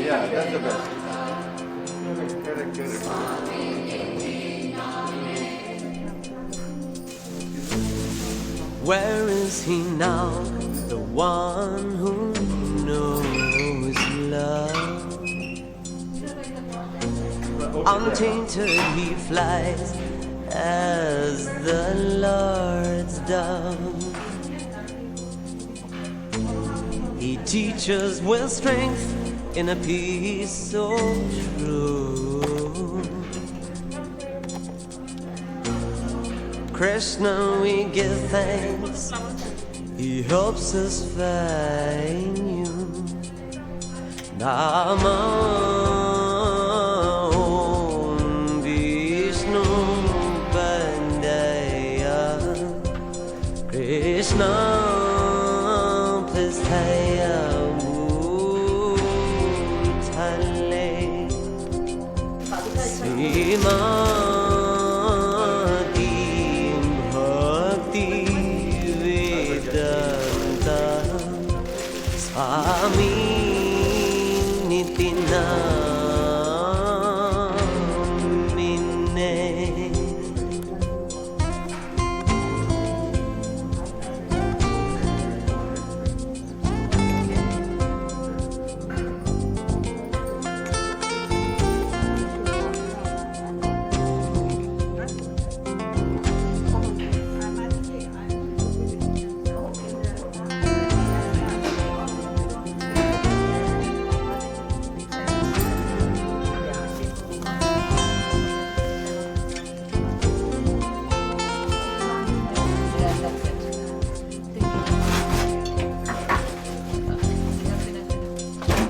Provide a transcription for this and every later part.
Yeah, that's the best. Correct, correct. Where is he now, the one who knows love? Untainted he flies as the Lord's dove. He teaches with strength in a peace so true. Krishna, we give thanks, he helps us find you. Nama Om Vishnu Pandaya Krishna Pistaya Bhutale Srimati Bhakti Vedanta Swami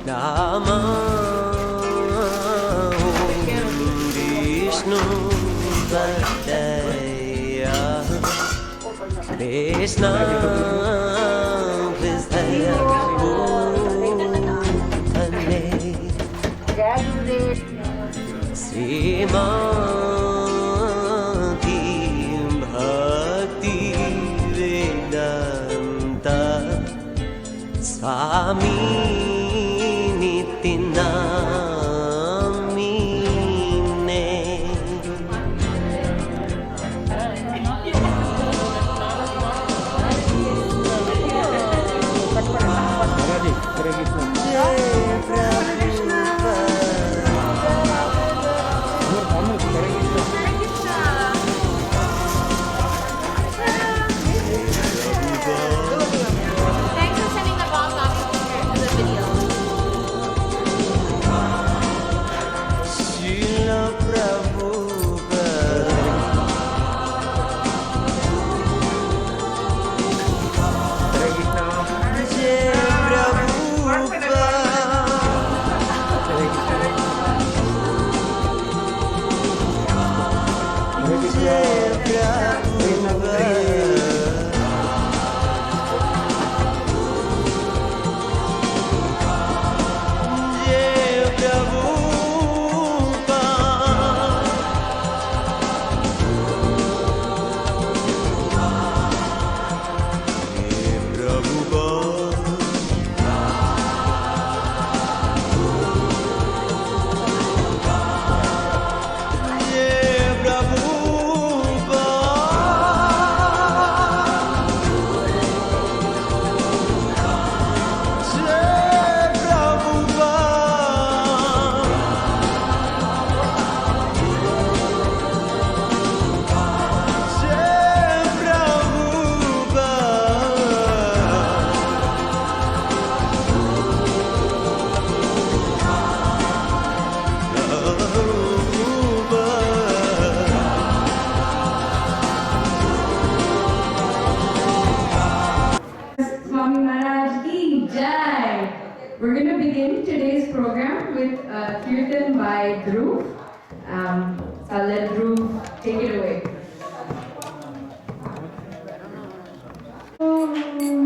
Nama Vishnu Padaya Krishna Pistaya Bhutale Srimati Bhakti Vedanta Swami We're going to begin today's program with a kirtan by Dhruv. So I'll let Dhruv take it away. Swami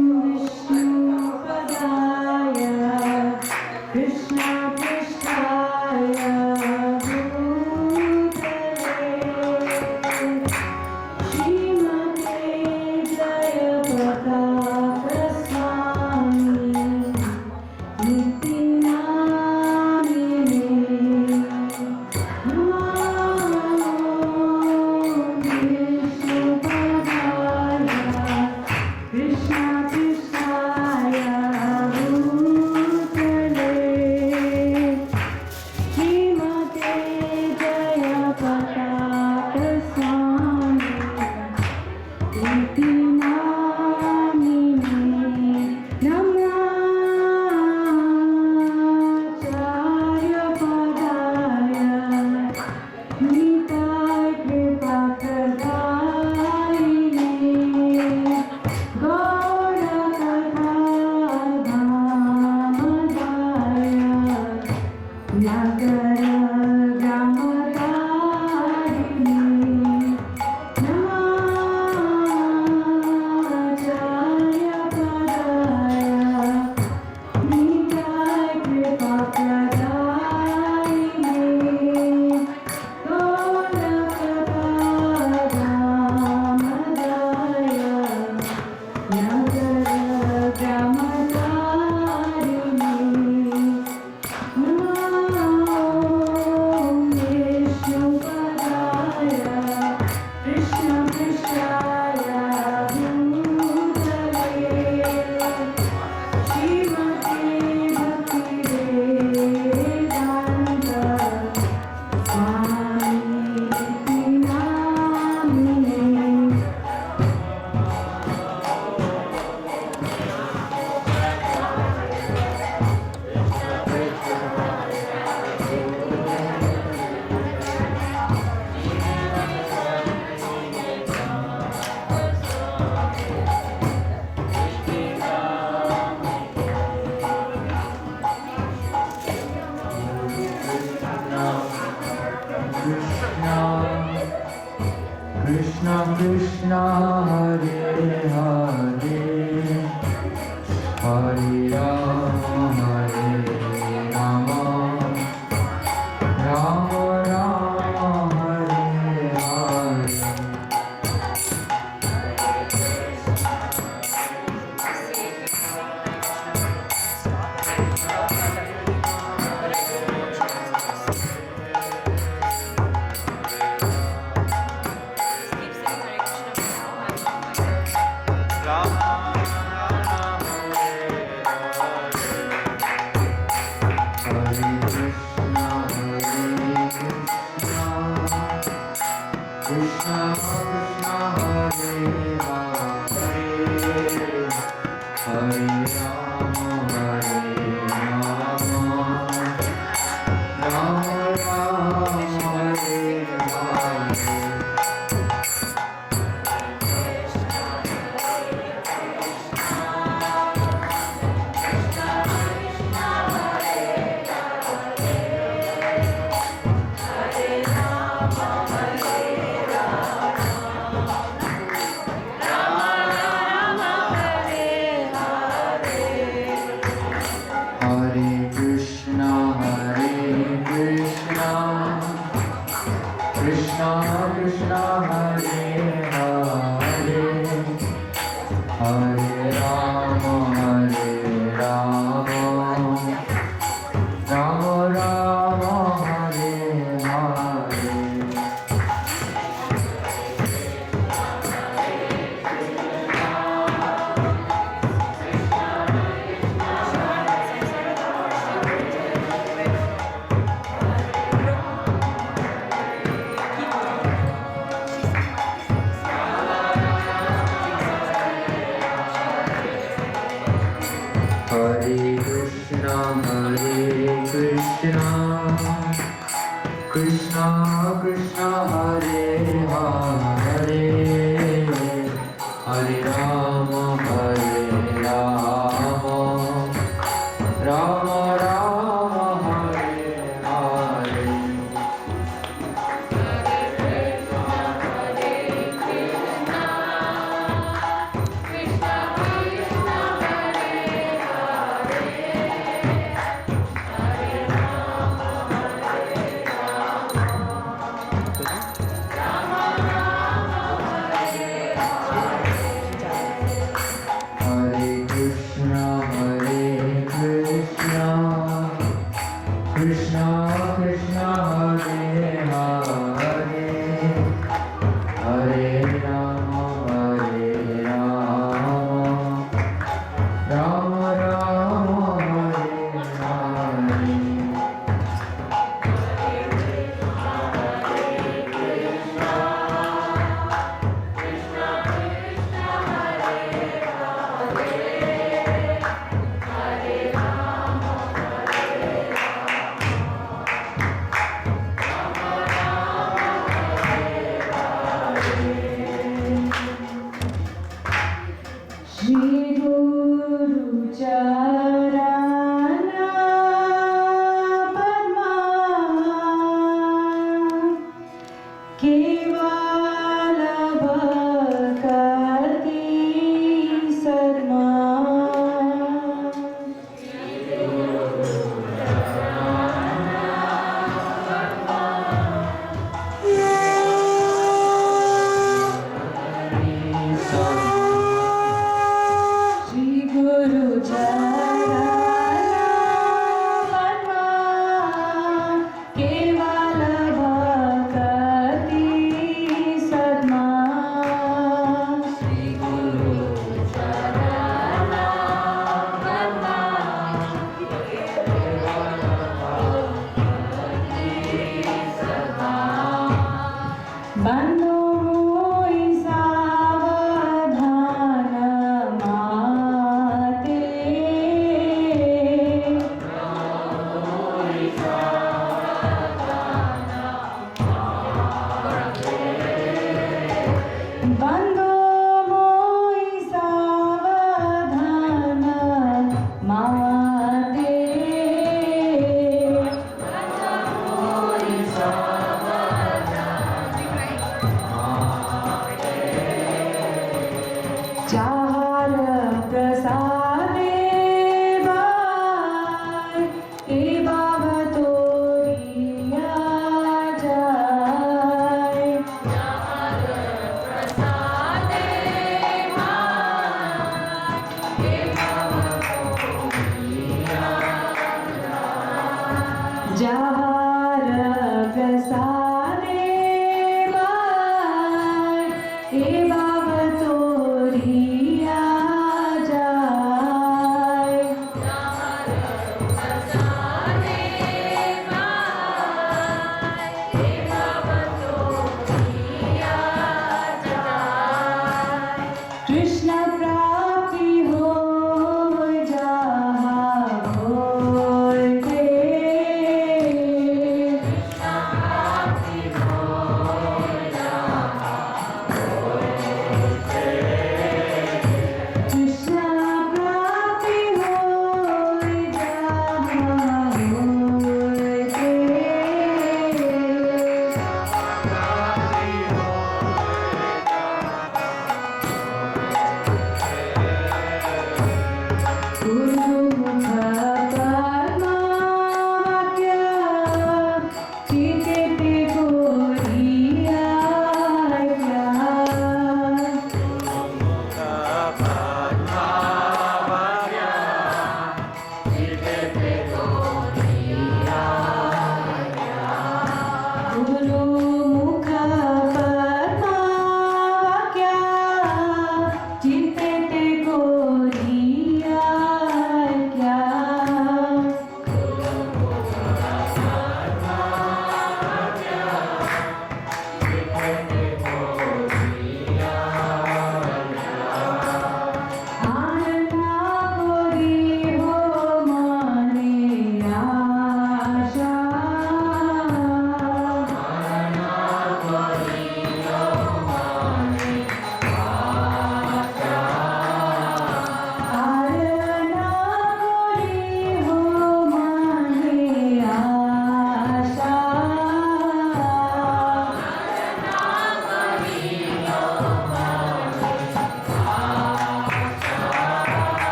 जहार प्रसादे bye ए बाबतोरिया जाय जहार प्रसादे bye ए बाबतोरिया जाय कृष्ण प्राप्ति हो जहाँ होते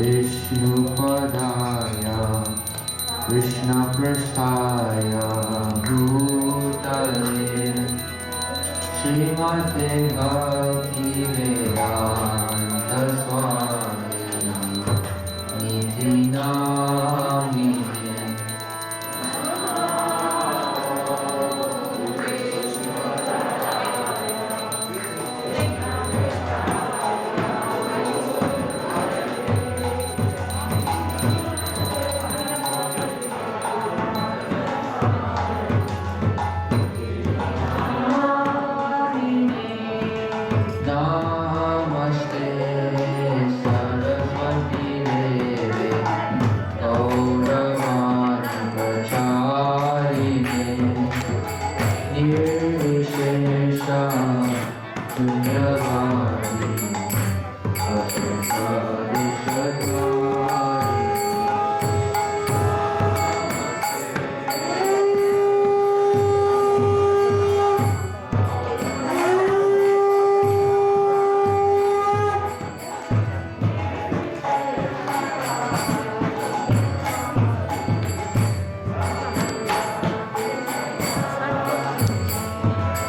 Vishnupadaya Krishna Prasthaya Bhutale Srimate Bhakti Vedanta Swami Niti Namine Namaste Saraswati Deve Gauravani Nirvishesha Punyavadi Asukadishatvari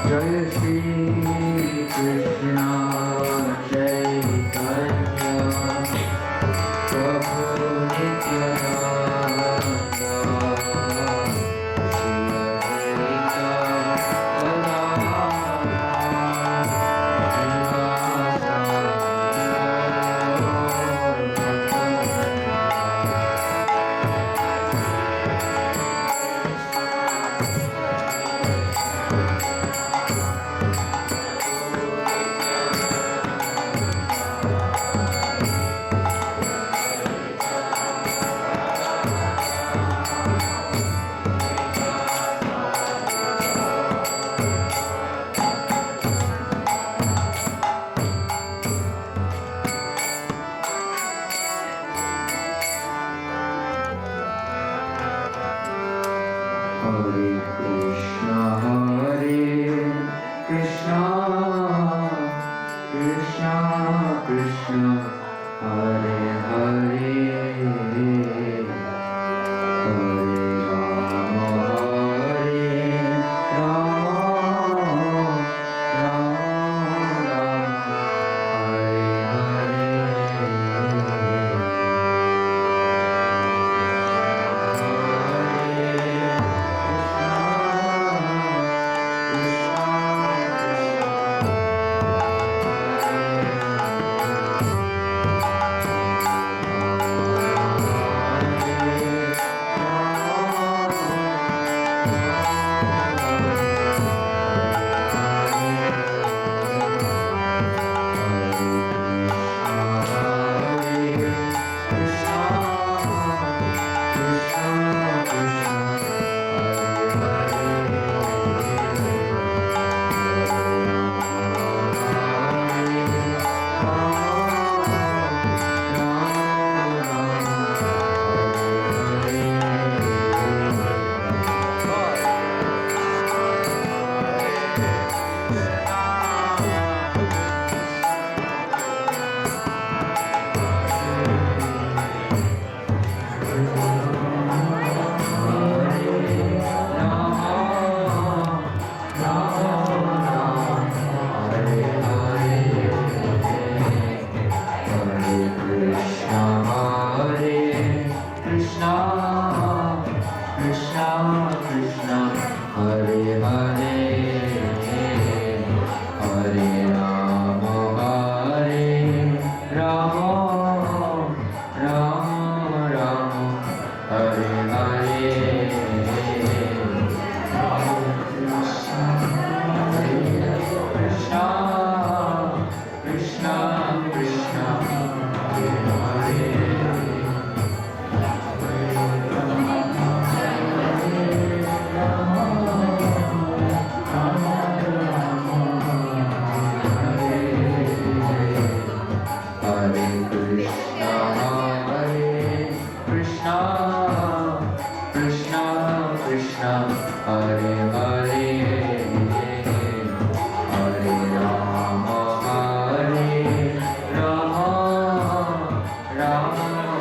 Jai Shri Krishna Chaitanya Prabhu Nityananda Shri Advaita Gadadhara Hare Krishna, Krishna Krishna, Hare Hare, Hare Rama, Rama Rama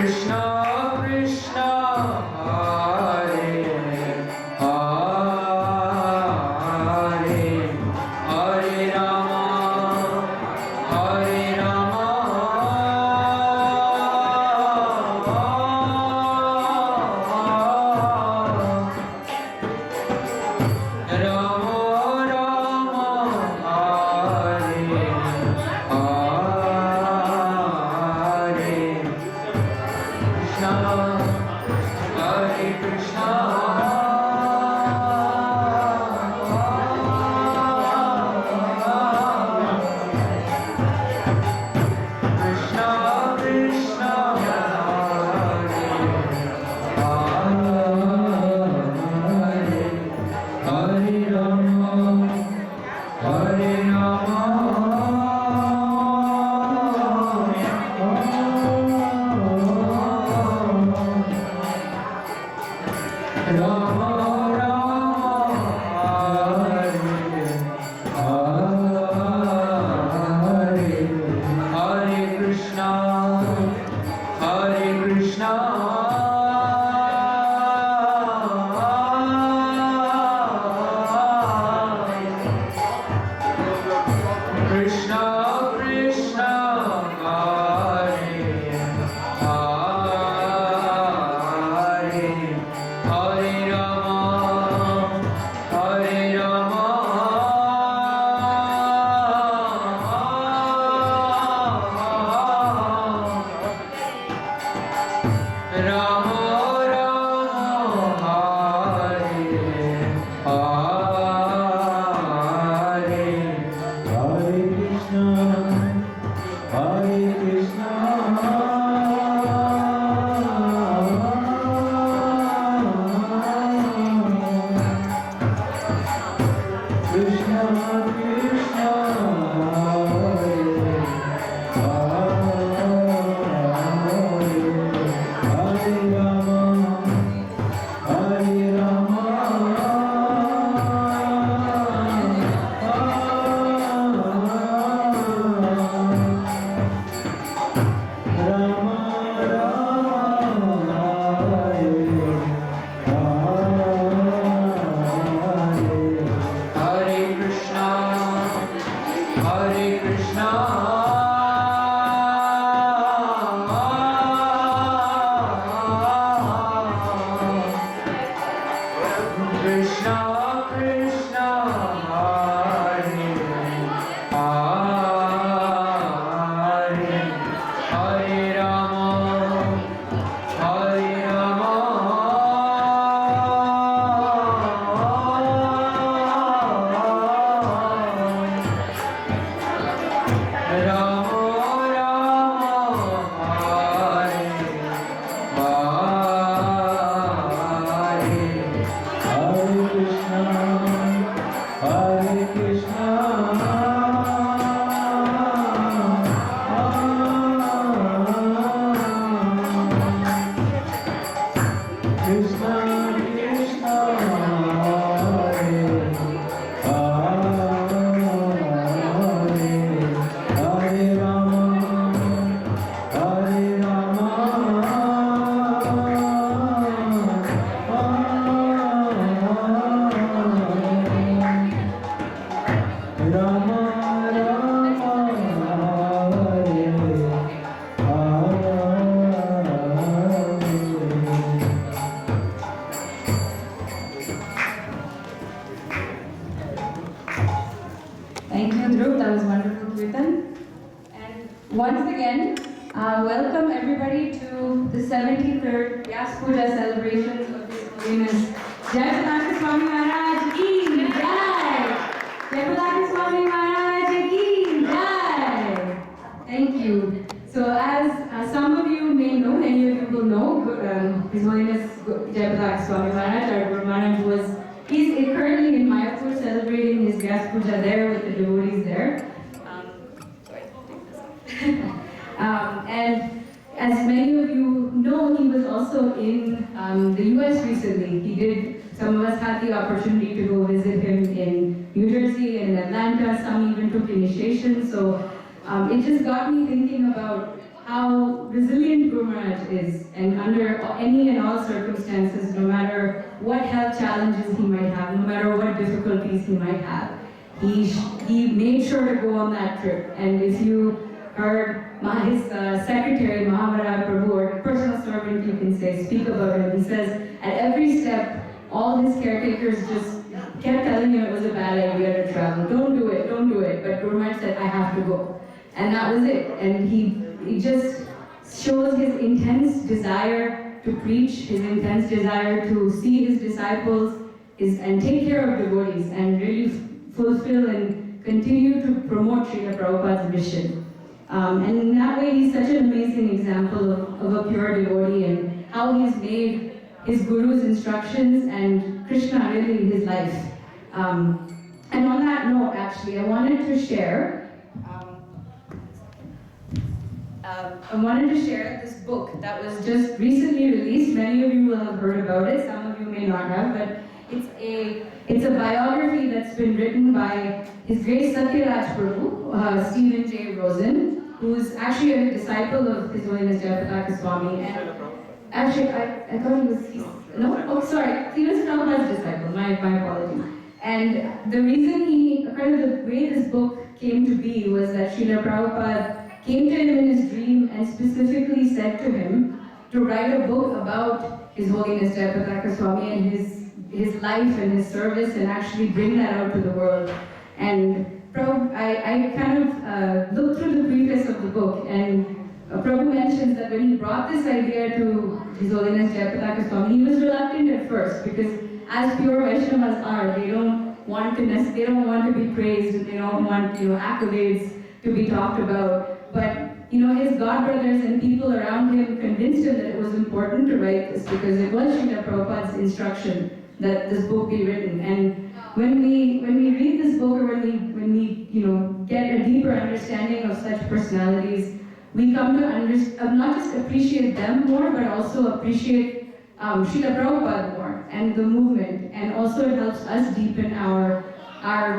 Krishna Krishna Hare Hare Hare Rama Hare Rama Rama Rama Hare Hare Krishna Thank you, Dhruv. That was wonderful, Kirtan. And once again, welcome everybody to the 73rd Vyasa Puja celebrations of His Holiness H.H.Jayapataka Swami Maharaj ki Jai! Jayapataka Swami Maharaj ki Jai! Thank you. So as some of you may know, many of you will know, His Holiness Jayapataka Swami Maharaj, our Guru Maharaj, he's currently in Mayapur celebrating his Vyasa Puja there with the devotees there. And as many of you know, he was also in the US recently. Some of us had the opportunity to go visit him in New Jersey and Atlanta. Some even took initiation. So it just got me thinking about how resilient Guru Maharaj is, and under any and all circumstances, no matter what health challenges he might have, no matter what difficulties he might have, he made sure to go on that trip. And if you heard his secretary, Mahamara Prabhu, or personal servant, you can say, speak about him, he says, at every step, all his caretakers just kept telling him it was a bad idea to travel. Don't do it, don't do it. But Guru Maharaj said, I have to go. And that was it. And he just shows his intense desire to preach, his intense desire to see his disciples and take care of devotees and really fulfill and continue to promote Srila Prabhupada's mission. And in that way, he's such an amazing example of a pure devotee and how he's made his Guru's instructions and Krishna really his life. And on that note, actually, I wanted to share this book that was just recently released. Many of you will have heard about it, some of you may not have, but it's a biography that's been written by His Grace Satyaraj Prabhu, Stephen J. Rosen, who's actually a disciple of His Holiness Jayapataka Swami. And actually, I thought he was, no? Oh, sorry, he was Prabhupada's disciple, my apologies. And the reason the way this book came to be was that Srila Prabhupada came to him in his dream and specifically said to him to write a book about His Holiness Jayapataka Swami and his life and his service, and actually bring that out to the world. And I kind of looked through the preface of the book, and Prabhu mentions that when he brought this idea to His Holiness Jayapataka Swami, he was reluctant at first, because as pure Vaishnavas are, they don't want to be praised, they don't want accolades to be talked about. But his godbrothers and people around him convinced him that it was important to write this, because it was Srila Prabhupada's instruction that this book be written. And when we read this book, or when we get a deeper understanding of such personalities, we come to not just appreciate them more, but also appreciate Srila Prabhupada more and the movement. And also it helps us deepen our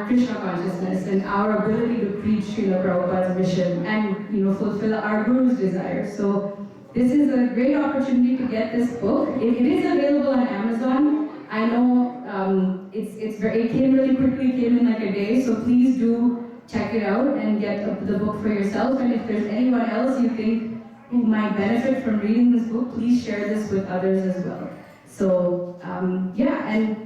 Krishna consciousness and our ability to preach Srila Prabhupada's mission and fulfill our Guru's desires. So this is a great opportunity to get this book. It is available on Amazon. I know it came really quickly, came in like a day, so please do check it out and get the book for yourself. And if there's anyone else you think who might benefit from reading this book, please share this with others as well. So and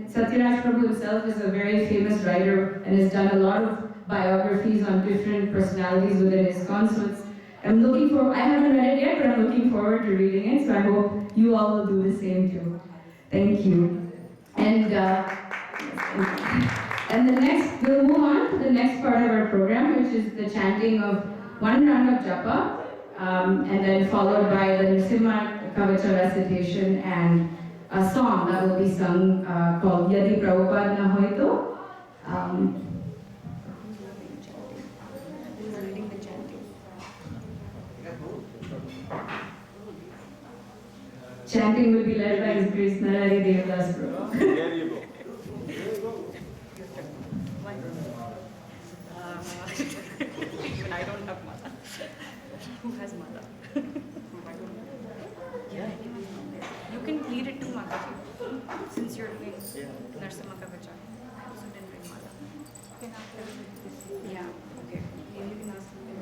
Satyaraj Prabhu himself is a very famous writer and has done a lot of biographies on different personalities within Iskcon. So I haven't read it yet, but I'm looking forward to reading it. So I hope you all will do the same too. Thank you. And we'll move on to the next part of our program, which is the chanting of one round of japa, and then followed by the Nrsimha Kavacha recitation and a song that will be sung called Yadi Prabhupada Na Hoito. Chanting will be led by His Grace Narari Devdas Prabhu. There you go. Even I don't have mother. Who has mother? Yeah. You can lead it to Mata since you're doing Nrsimha Kavacha. So then bring Mata. Yeah, okay. Maybe you can ask me.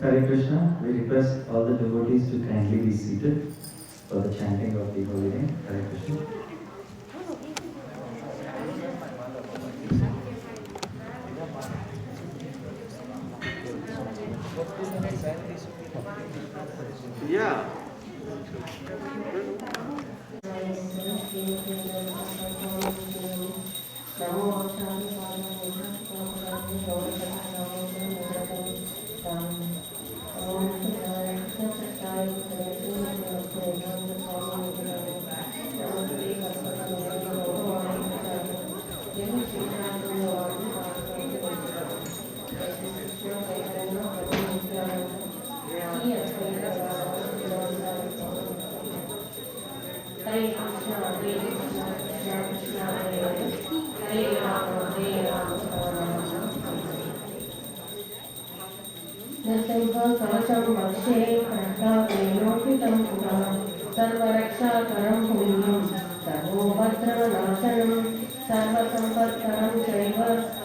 Hare Krishna, we request all the devotees to kindly be seated for the chanting of the holy name. Hare Krishna. Yeah. नृसिंहं कवचं वक्षे खड्गाग्नेनोहितं पुरः सर्वरक्षाकरं पुण्यं सर्वोपद्रवनाशनं सर्वसम्पत्करं चैव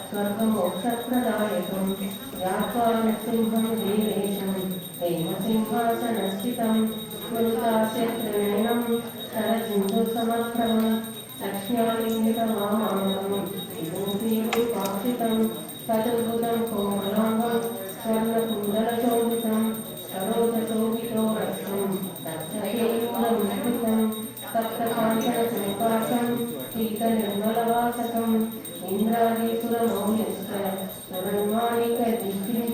स्वर्गमोक्षप्रदायकं यात्वा नृसिंहं देवेशं हेमसिंहासनस्थितं स्मृतास्य त्रिनयनं शरसिन्धुसमभ्रमं लक्ष्म्यालिङ्गितमामाङ्गं विभूतिरूपाक्षितं चतुर्भुजं कोमलाङ्गं स्वर्णकुण्डलशोभितं सरोजशोभितो रक्तं तप्तकेयूरं सप्तकाञ्चनसमुपाशं शीतनिर्मलवासकं इन्द्रादिसुरमौलिश्च सुरन्माणिकदिग्भिः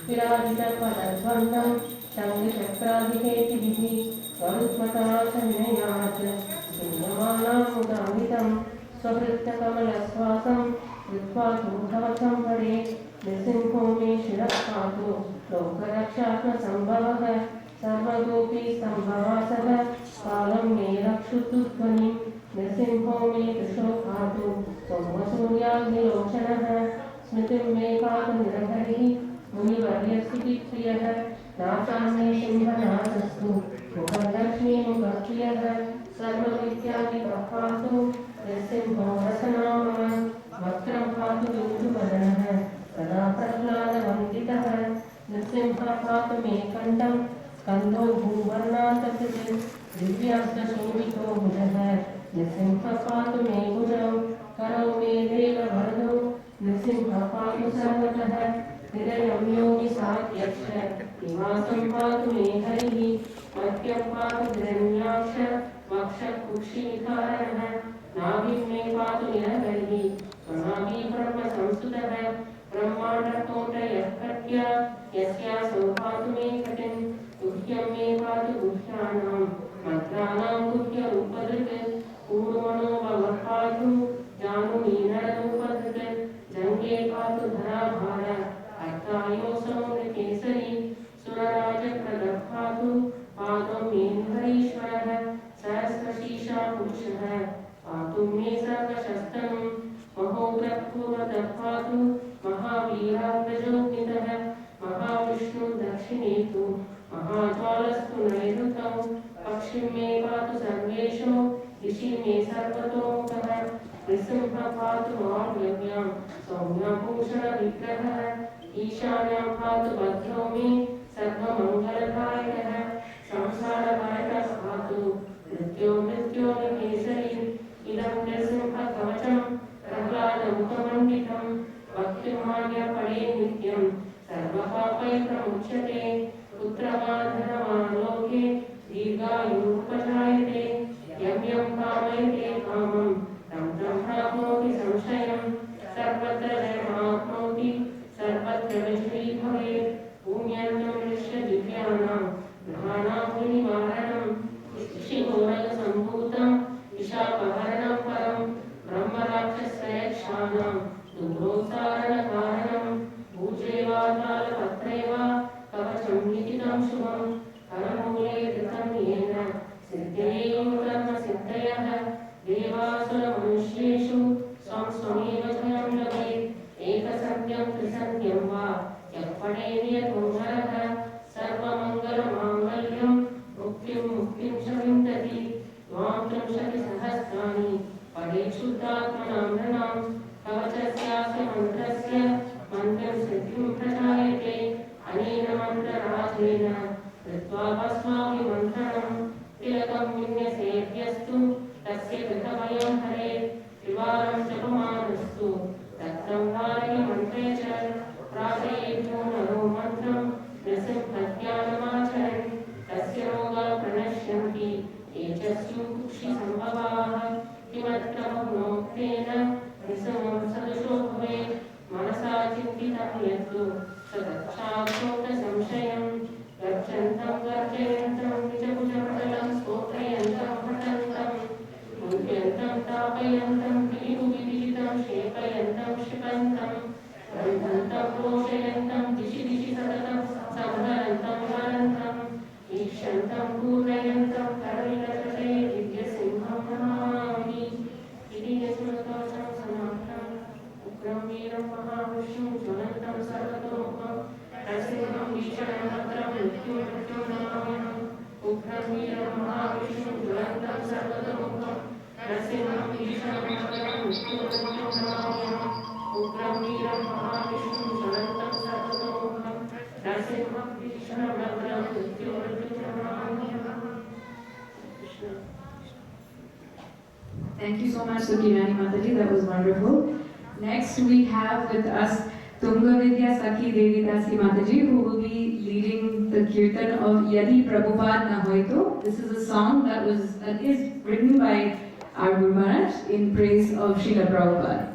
विराजितपदद्वन्द्वं शङ्खचक्रादिकेतिभिः स्वरुत्मतासन्नयात् शून्यमानामुदामितं स्वभृत्तकमलश्वासं कृत्वा धूढवचं वरे नृसिंहो मे शिरः पातु लोकरक्षात्मसम्भवः सर्वगोपी सम्भवासः कालं मे रक्षतु ध्वनिं नृसिंहो मे दृशो पातु सोमसूर्याग्निलोचनः स्मृतिं मे पातु निरहरिः मुनिवर्यस्तुतिप्रियः नासाम्ये सिंहनाथस्तु मुखलक्ष्मीमुखप्रियः सर्वविद्यादिकः पातु नृसिंहो रसनामः वक्त्रं पातु बिन्दुवदनः सदा प्रह्लादवन्दितः नृसिंहः पातु मे कण्ठं स्कन्धो भूवर्णान्तकृतिं दिव्यास्तशोभितो भुजः नृसिंहः पातु मे भुजौ करौ मे देववरदौ नृसिंहः पातु सर्वतः हृदयं योगिसाध्यक्ष निवासं पातु मे हरिः मध्यं पातु हिरण्याक्ष वक्षकुक्षिविकारणः नाभिं मे पातु निरहरिः स्वनाभि ब्रह्मसंस्तुतः ब्रह्माण्डतोटयः प्रज्ञा यस्यासौ पातु मे कटिं गुह्यं मे पातु गुह्यानां मन्त्राणां गुह्यरूपधृत् पूर्वणो भवः पातु जानुनी नररूपधृत् जङ्गे पातु धराभार अर्थायोऽसौ नृकेसरी सुरराजप्रदः पातु पातु मे हरीश्वरः सहस्रशीर्षा पुरुषः पातु मे सर्वशस्तनं महोग्रपूर्वतः पातु महावीराग्रजोज्ञितः महाविष्णु दक्षिणे तु महाज्वालस्तु नैऋतौ पक्षिं मे पातु सर्वेषु दिशि मे सर्वतोमुखः नृसिंहः पातु वाग्यज्ञां सौम्यभूषणविग्रहः ईशान्यां पातु भद्रो मे सर्वमङ्गलदायकः संसारदायकः पातु मृत्योर्निकेसरी इदं नृसिंहकवचं प्रह्लादमुखमण्डितं भक्तिमान्यपडे नित्यं सर्वपापैः प्रमुच्यते पुत्रमाधनमालोके दीर्घायुरुपजायते यं यं कामयते कामं तं तं प्राप्नोति संशयं सर्वत्र जयमाप्नोति सर्वत्र विजयी भवेत् पुण्यन्तं दृश्यदिव्यानां ग्रहाणां विनिवारणं ऋषिघोरसम्भूतं विशापहरणं परं ब्रह्मराक्षसयक्षाणां दुर्गोत्सारणकारणं भूजेवातालपत्रे वा कवचं निहितं शुभं करमूले धृतं येन सिद्धये कर्मसिद्धयः देवासुरमनुष्येषु स्वं स्वमेव जयं लभेत् एकसत्यं त्रिसत्यं वा यः पठेद्यतोहरः सर्वमङ्गलमाङ्गल्यं मुक्तिं च विन्दति त्वां त्रिंशतिसहस्राणि पठेत् शुद्धात्मनां नृणां कवचस्यास्य मन्त्रस्य मन्त्रं सिद्धिं प्रजायते अनेन मन्त्रराजेन कृत्वा भस्माभिमन्त्रणं तिलकं विन्यसेभ्यस्तु तस्य कृतभयं हरेत् त्रिवारं जपमानस्तु दत्तं वारिमन्त्रे च प्रार्थयेभ्यो नरो मन्त्रं नृसिंहज्ञानमाचरन् तस्य रोगाः प्रणश्यन्ति ये च स्युकुक्षिसम्भवाः किमत्र बहुनोक्तेन नृसिंहं सदृशो भवेत् मनसा चिन्तितं यत्तु स तच्छाप्नोतसंशयं गच्छन्तं गर्जयन्तं निजभुजपटलं स्तोत्रयन्तं पठन्तं मुह्यन्तं तापयन्तं विविजितं क्षेपयन्तं क्षिपन्तं गन्धन्तं रोषयन्तं दिशि दिशि सततं संहरन्तं हरन्तं ईक्षन्तं पूर्णयन्तं करविलसते दिव्यसिंहं नमामि इति यस्मत्कवचं समाप्तम् उग्रं वीरं महाविष्णुं ज्वलन्तं सर्वतोमुखं नरसिंहं भीषणं भद्रं मृत्युमृत्युं नमाम्यहम् उग्रं वीरं महाविष्णुं ज्वलन्तं सर्वतोमुखं नरसिंहं भीषणं भद्रं मृत्युमृत्युं नमाम्यहम् उग्रं वीरं महाविष्णुं ज्वलन्तं सर्वतोमुखं नरसिंहं भीषणं भद्रं मृत्युमृत्युं नमाम्यहम् Krishna. Thank you so much, Sukirani Mataji. That was wonderful. Next, we have with us Tungavidya Sakhi Devi Dasi Mataji, who will be leading the kirtan of Yadi Prabhupada Na Hoito. This is a song that is written by our Guru Maharaj in praise of Srila Prabhupada.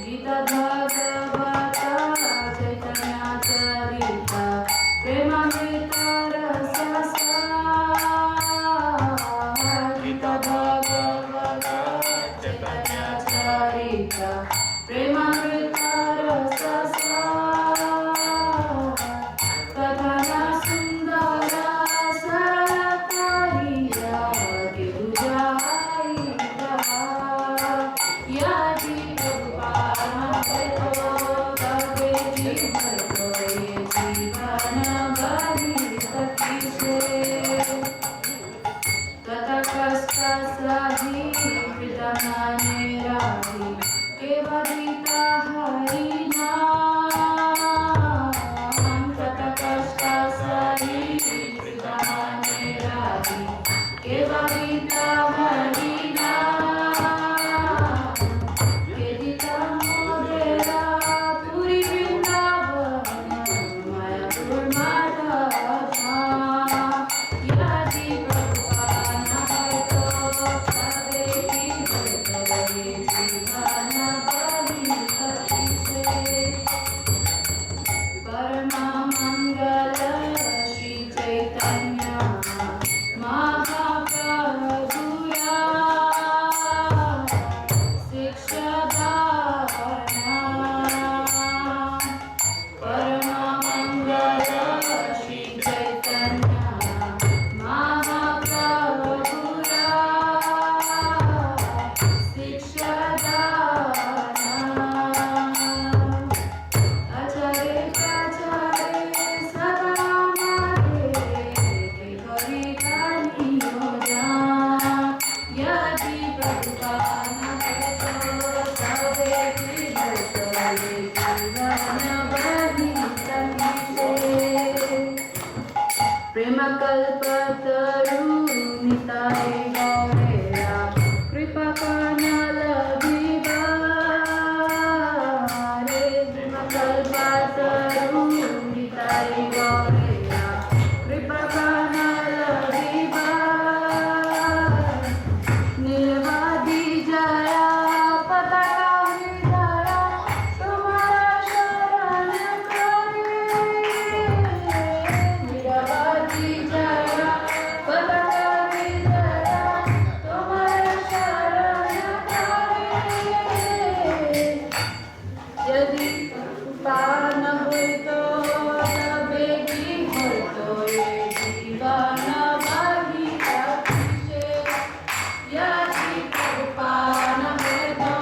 Gita Bhagavata Nitai गौरेया कृपा करना लभिबा रे कल्पतरु निताय गौरेया कृपा करना लभिबा निर्वादी जया पताका हृदया तुम्हारा शरण करे निर्वादी जया पताका हृदया तुम्हारा शरण करे यदि पान हुई तो तबे की हुई तो ये जीवन बागी अतिशय यदि पान हुई तो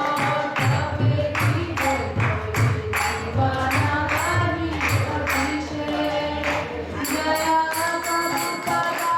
तबे की हुई तो ये जीवन बागी अतिशय Jaya कबूतरा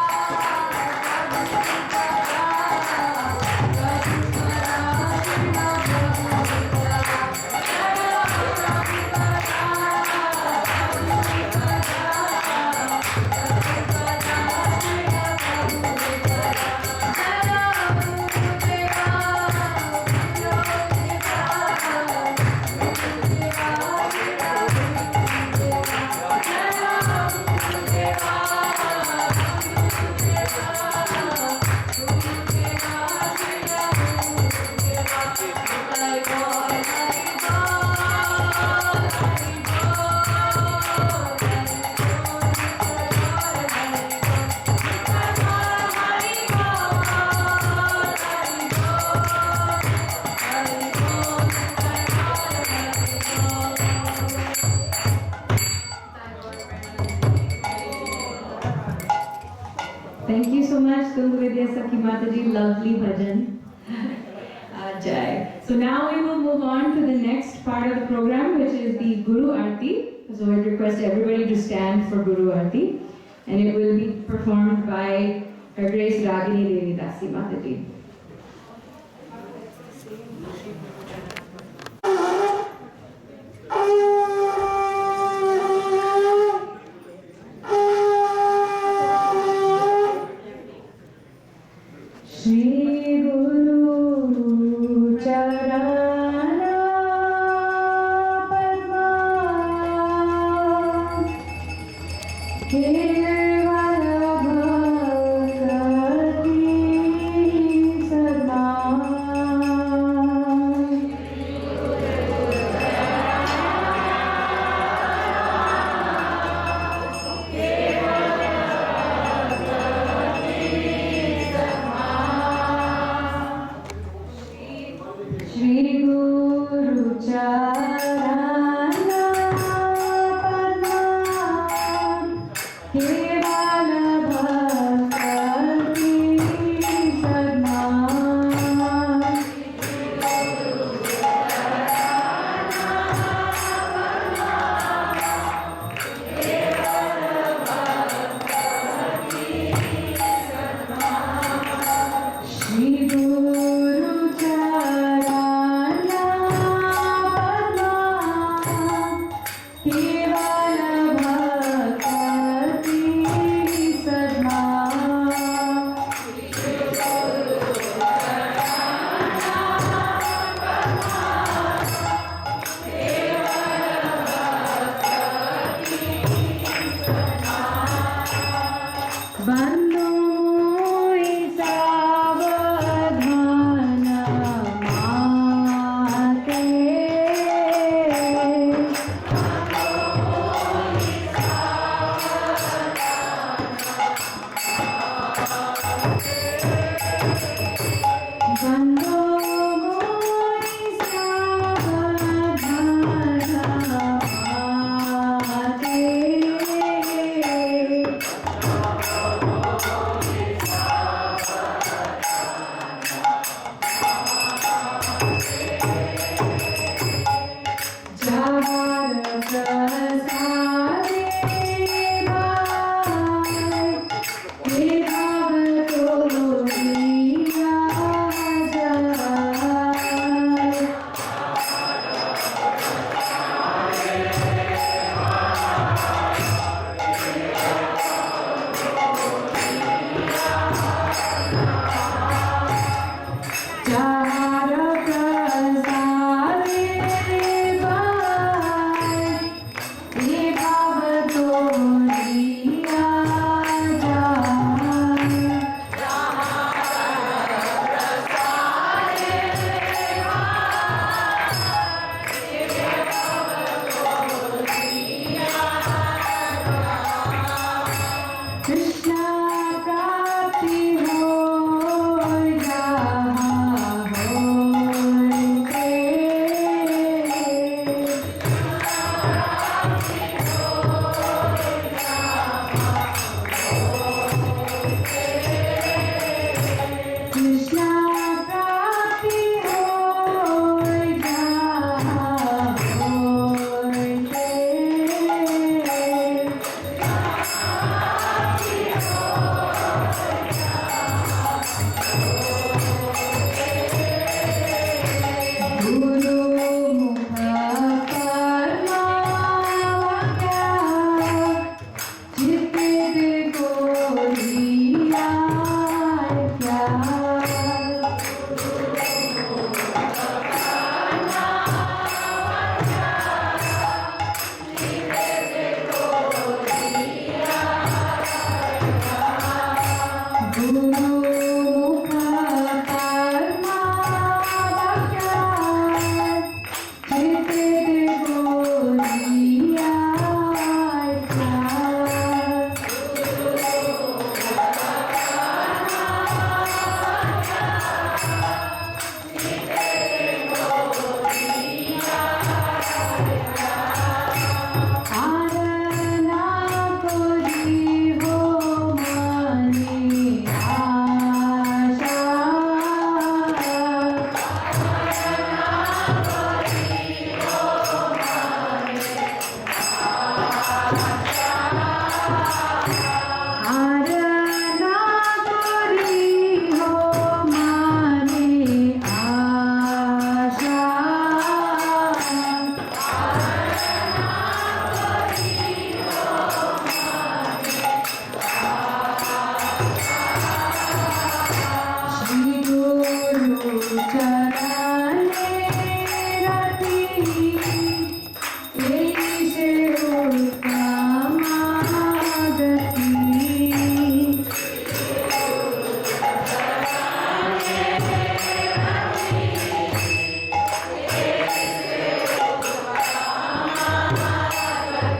Thank you so much, Tungvedya Sakhi Mataji. Lovely bhajan. Jai. So now we will move on to the next part of the program, which is the Guru Aarti. So I request everybody to stand for Guru Aarti, and it will be performed by Her Grace Ragini Devi Dasi Mataji. Shri Guru Charana Padma Kevala Bhakti Sadma Shri Guru Charana Padma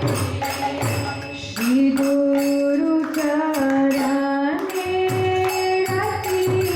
Shri Guru Charane Rati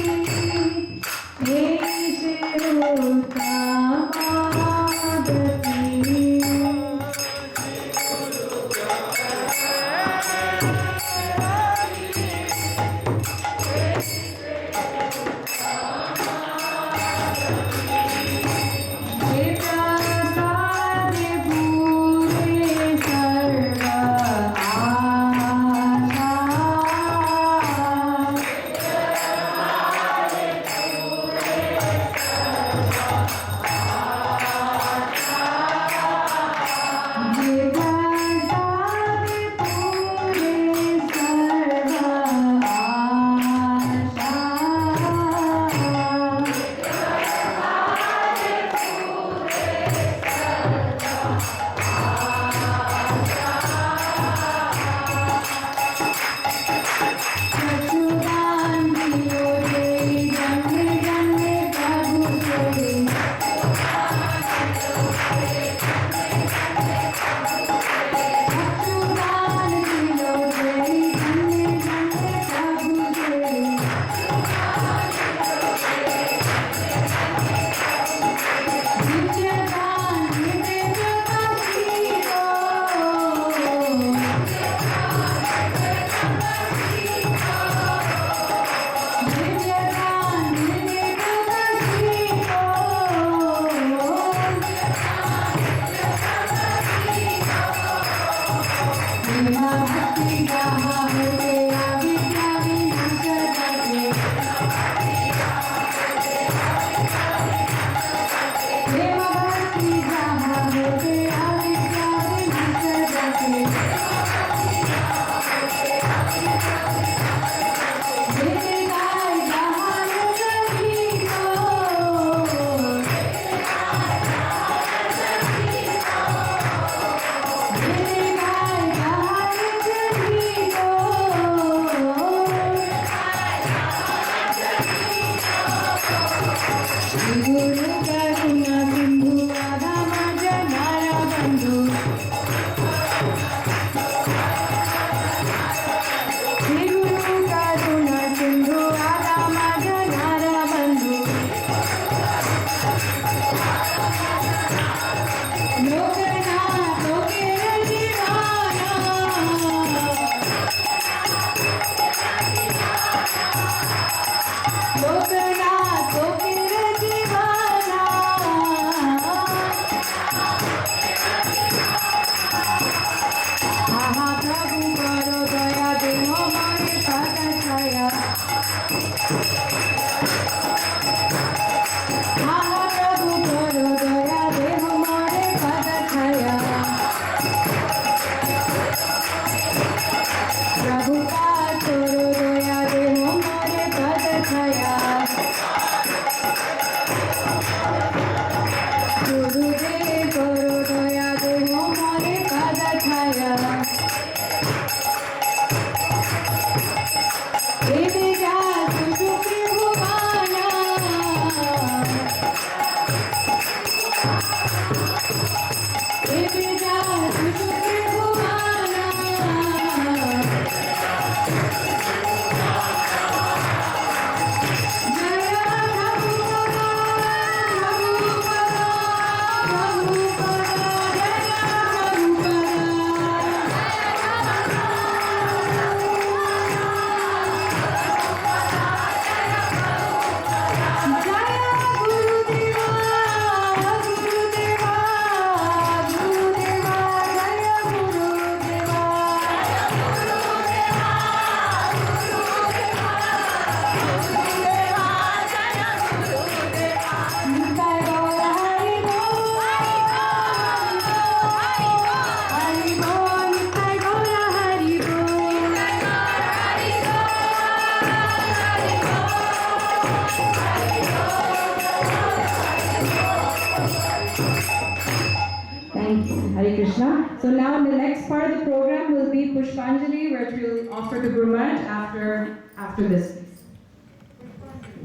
Eshe So now the next part of the program will be Pushpanjali, where we'll offer the Guru Maharaj after this.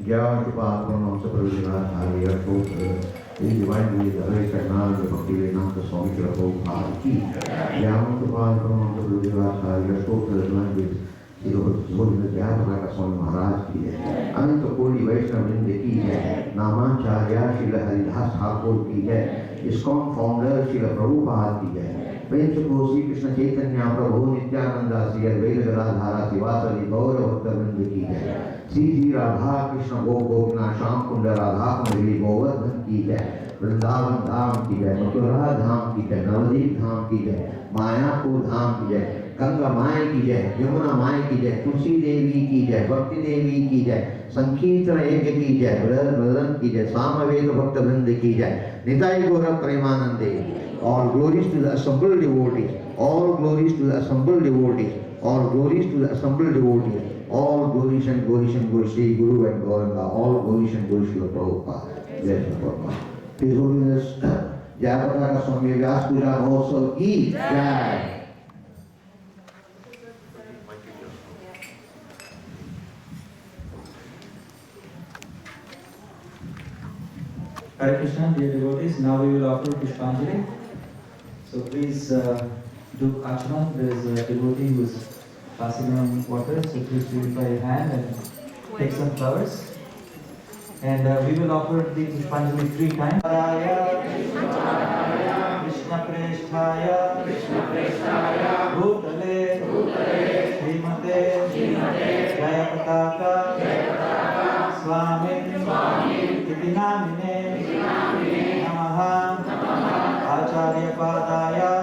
ज्ञान कृपा आत्मा से प्रयोजन आलिया को in divine will, the very Karnal, the Bhakti Vedanta Swami Prabhupada ki. Vyasa Pramanta Vyasa, your total language, H.H.Jayapataka Swami Maharaj ki hai. Ananta Koli Vaishnava Vrinda ki hai. Namacharya Srila Haridas Thakur ki hai. Iskcon founder Srila Prabhupada ki hai. प्रेम से श्री कृष्ण चैतन्य प्रभु नित्यानंद श्री अद्वैत गदाधर शिवासदि गौर भक्तवृंद की जय। श्री श्री राधा कृष्ण गोपिनाथ श्याम कुंड राधा कुंडली गोवर्धन की जय। वृंदावन धाम की जय, मथुरा धाम की जय, नवदीप धाम की जय, मायापुर धाम की जय, गंगा माई की जय, यमुना माई की जय, तुलसी देवी की जय, भक्ति देवी की जय, संकीर्तन यज्ञ की जय, ब्रदरन की जय, सामवेद भक्त वृंद की जय, निताई गौर प्रेमानंदे। All glories to the assembled devotees, all glories to the assembled devotees, all glories to the assembled devotees, all glories and glories and glories Shri Guru and Gauranga, all glories and glories to the Prabhupada. Jai Shri Prabhupada. His Holiness Jayapataka Swami Vyasa Puja Mahotsav ki Jai. Hare Krishna, dear devotees, now we will offer Pushpanjali. So please do Archana. There is a devotee who is passing on water, so please purify your hand and take some flowers. And we will offer the Pushpanjali 3 times. Krishna Presthaya, Bhutale, Srimate, Jayapataka, Swami, Iti Namine, Namaha, Acharya Padaya,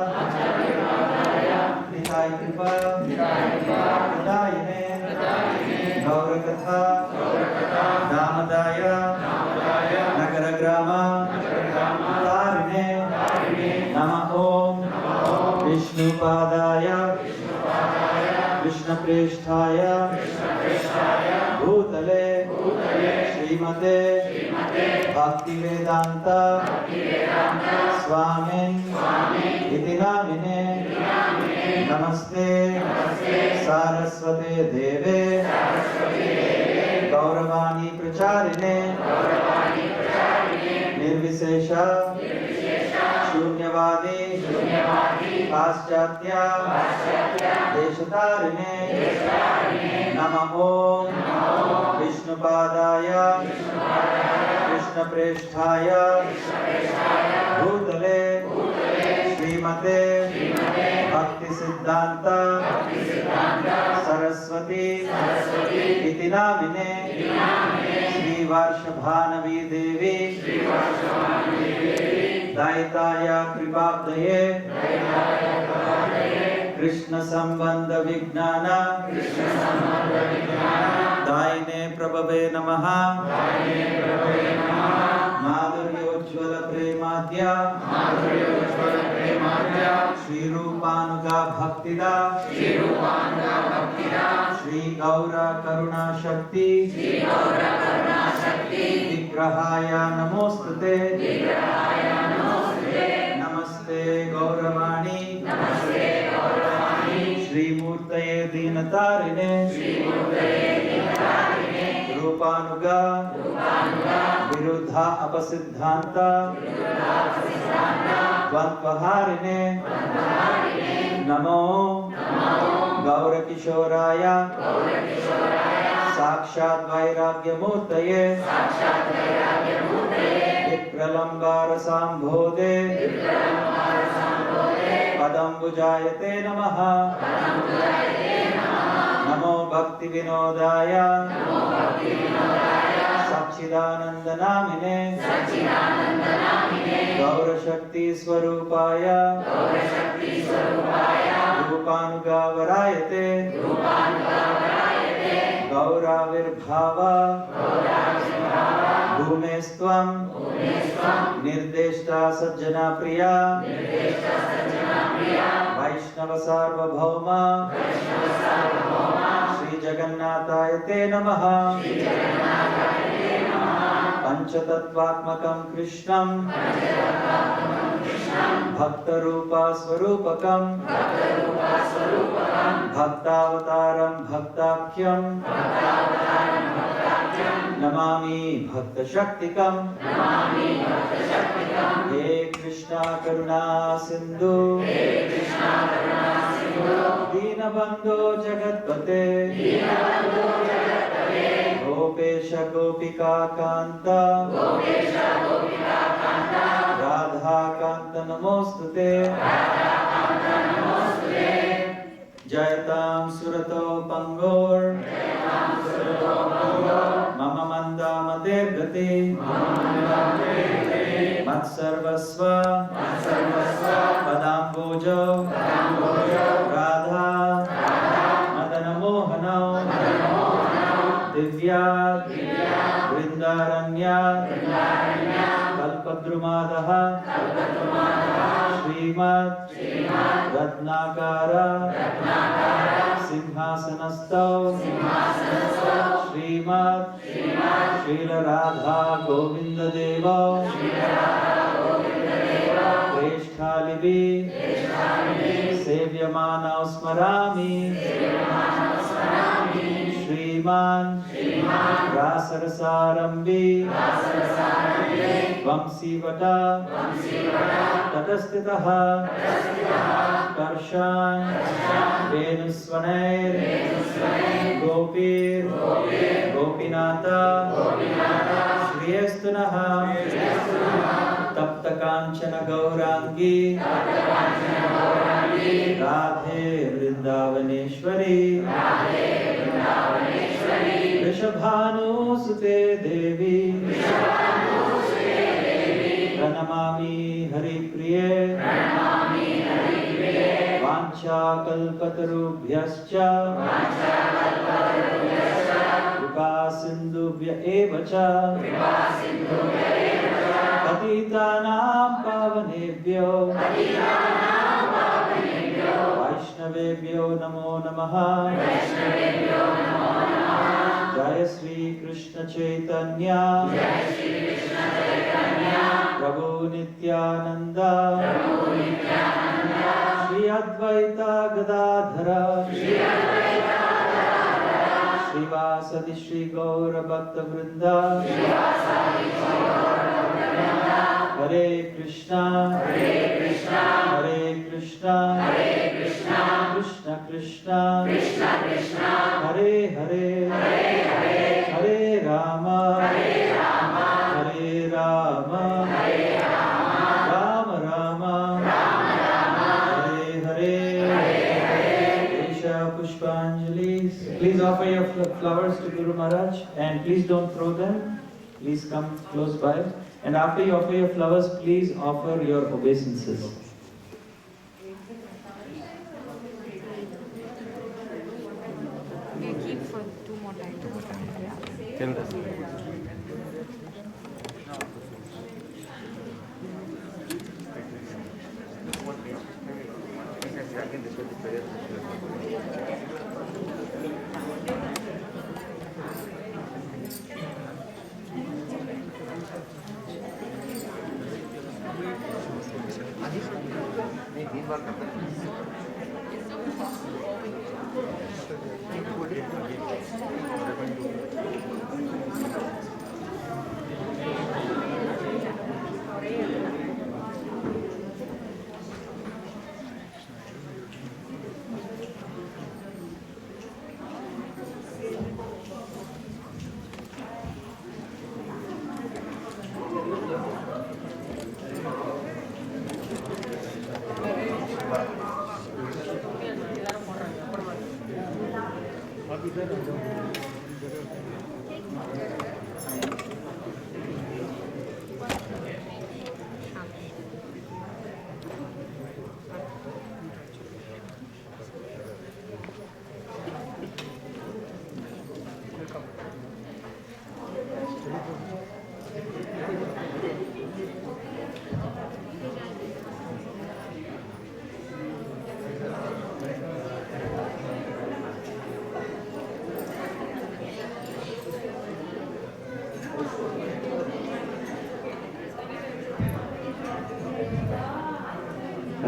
Nitai Kripa, Pradayane, Gaurakatha, Damadaya, Nagaragrama, Tarine, Nama Om, Vishnu Padaya, Krishna Presthaya, Bhutale, Srimate, Bhakti Vedanta, Swami, Iti Namine, Namaste, Saraswate Deve, Gauravani Pracharine, Nirvisesha, Shunyavadi, Paschatya, Deshatarine, Nama Om, Vishnu Padaya, Krishna Presthaya, Bhutale, Srimate, Bhakti Siddhanta, Saraswati, Iti Namine, Sri Varshabhanavi Devi, Daitaya Kripabdaye, Krishna Sambandha Vijnana, Daine Prabhave Namaha, Madhuryojjvala Premadhya, Shri Rupanuga Bhaktida, Shri Gaura Karuna Shakti, Vigrahaya Namostate, Namaste Gauravani, Shri Murtaye Dinatarine, Rupanuga, Viruddha Apasiddhanta, Dvantvaharine, Namo Gaura Kishoraya, Sakshat Vairagya Murtaye, Vikralambara Sambhode, Padambujayate Namaha, Namo Bhakti Vinodaya, Satchidananda Namine, Gaura Shakti Swarupaya, Rupanuga Varayate, Gaura Virbhava, Bhumestvam, Nirdeshta Sajjana Priya, Vaishnava Sarvabhauma, Shri Jagannathayate Namaha, Panchatattvatmakam Krishnam, Bhaktarupa Swarupakam, Bhaktavataram Bhaktakyam, Namami भक्त शक्तिकं हे कृष्णा करुणा सिंधु दीनबंधो जगत्पते गोपेश गोपिका कांता राधा कांत नमोस्तुते जयतां सुरतो पंगोर मम मंदामते गति मत्सर्वस्व पदाम्बोजो राधा मदन मोहनो दिव्या वृंदारण्या कल्पद्रुमादः श्रीमत् रत्नाकार सिंहासनस्थौ श्रीमत् श्रील राधा गोविंद देव श्रेष्ठालिभि सेव्यमानौ स्मरामि श्रीमान् रासरसारम्भे वंशीवटा तटस्थितः कर्षान् वेणुस्वनैर् गोपीर् गोपीनाथ श्रियस्तुनः तप्तकाञ्चन गौरांगी राधे वृंदावनेश्वरी वृषभानुसुते देवी प्रणमामि हरिप्रिये वाञ्छाकल्पतरुभ्यश्च कृपा सिन्धुभ्य एव च पतितानां पावनेभ्यो वैष्णवेभ्यो नमो नमः जय श्री कृष्ण चैतन्य प्रभु नित्यानंद श्री अद्वैत गदाधर श्रीवासदि श्री गौर भक्त वृंद हरे कृष्णा कृष्ण कृष्ण हरे हरे हरे राम राम राम हरे हरे पुष्पांजलि. Please offer your flowers to Guru Maharaj and please don't throw them. Please come close by. And after you offer your flowers, please offer your obeisances. We keep for 2 more times.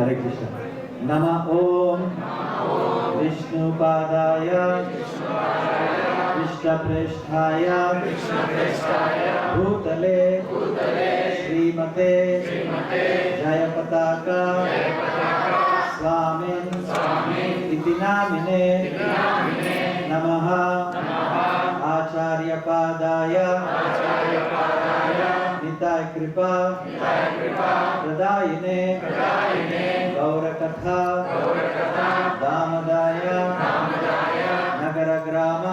Hare Krishna. Nama Om Vishnu Padaya Krishna कृष्णप्रेष्ठाय भूतले श्रीमते जयपताका स्वामी इति नामिने नमः आचार्यपादाय निताय कृपा प्रदायिने गौरकथा दामदाय नगरग्राम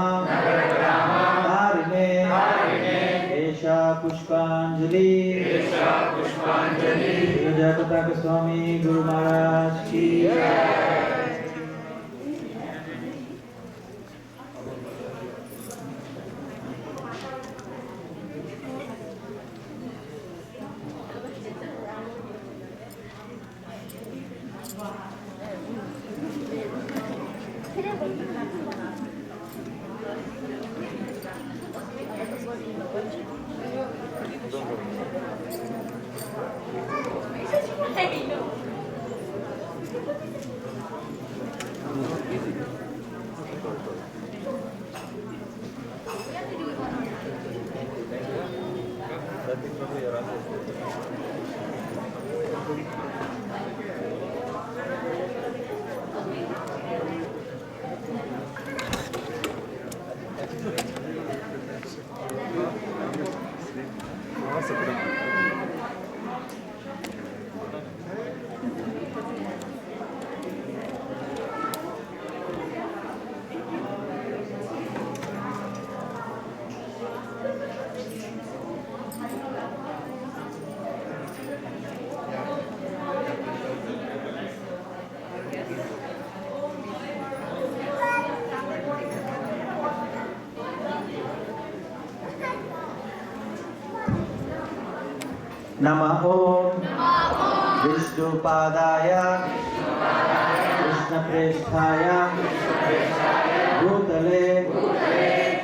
धारिणे एषा पुष्पांजलि जयपताका स्वामी गुरु महाराज की नमः विष्णुपादाय कृष्णप्रेष्ठाय भूतले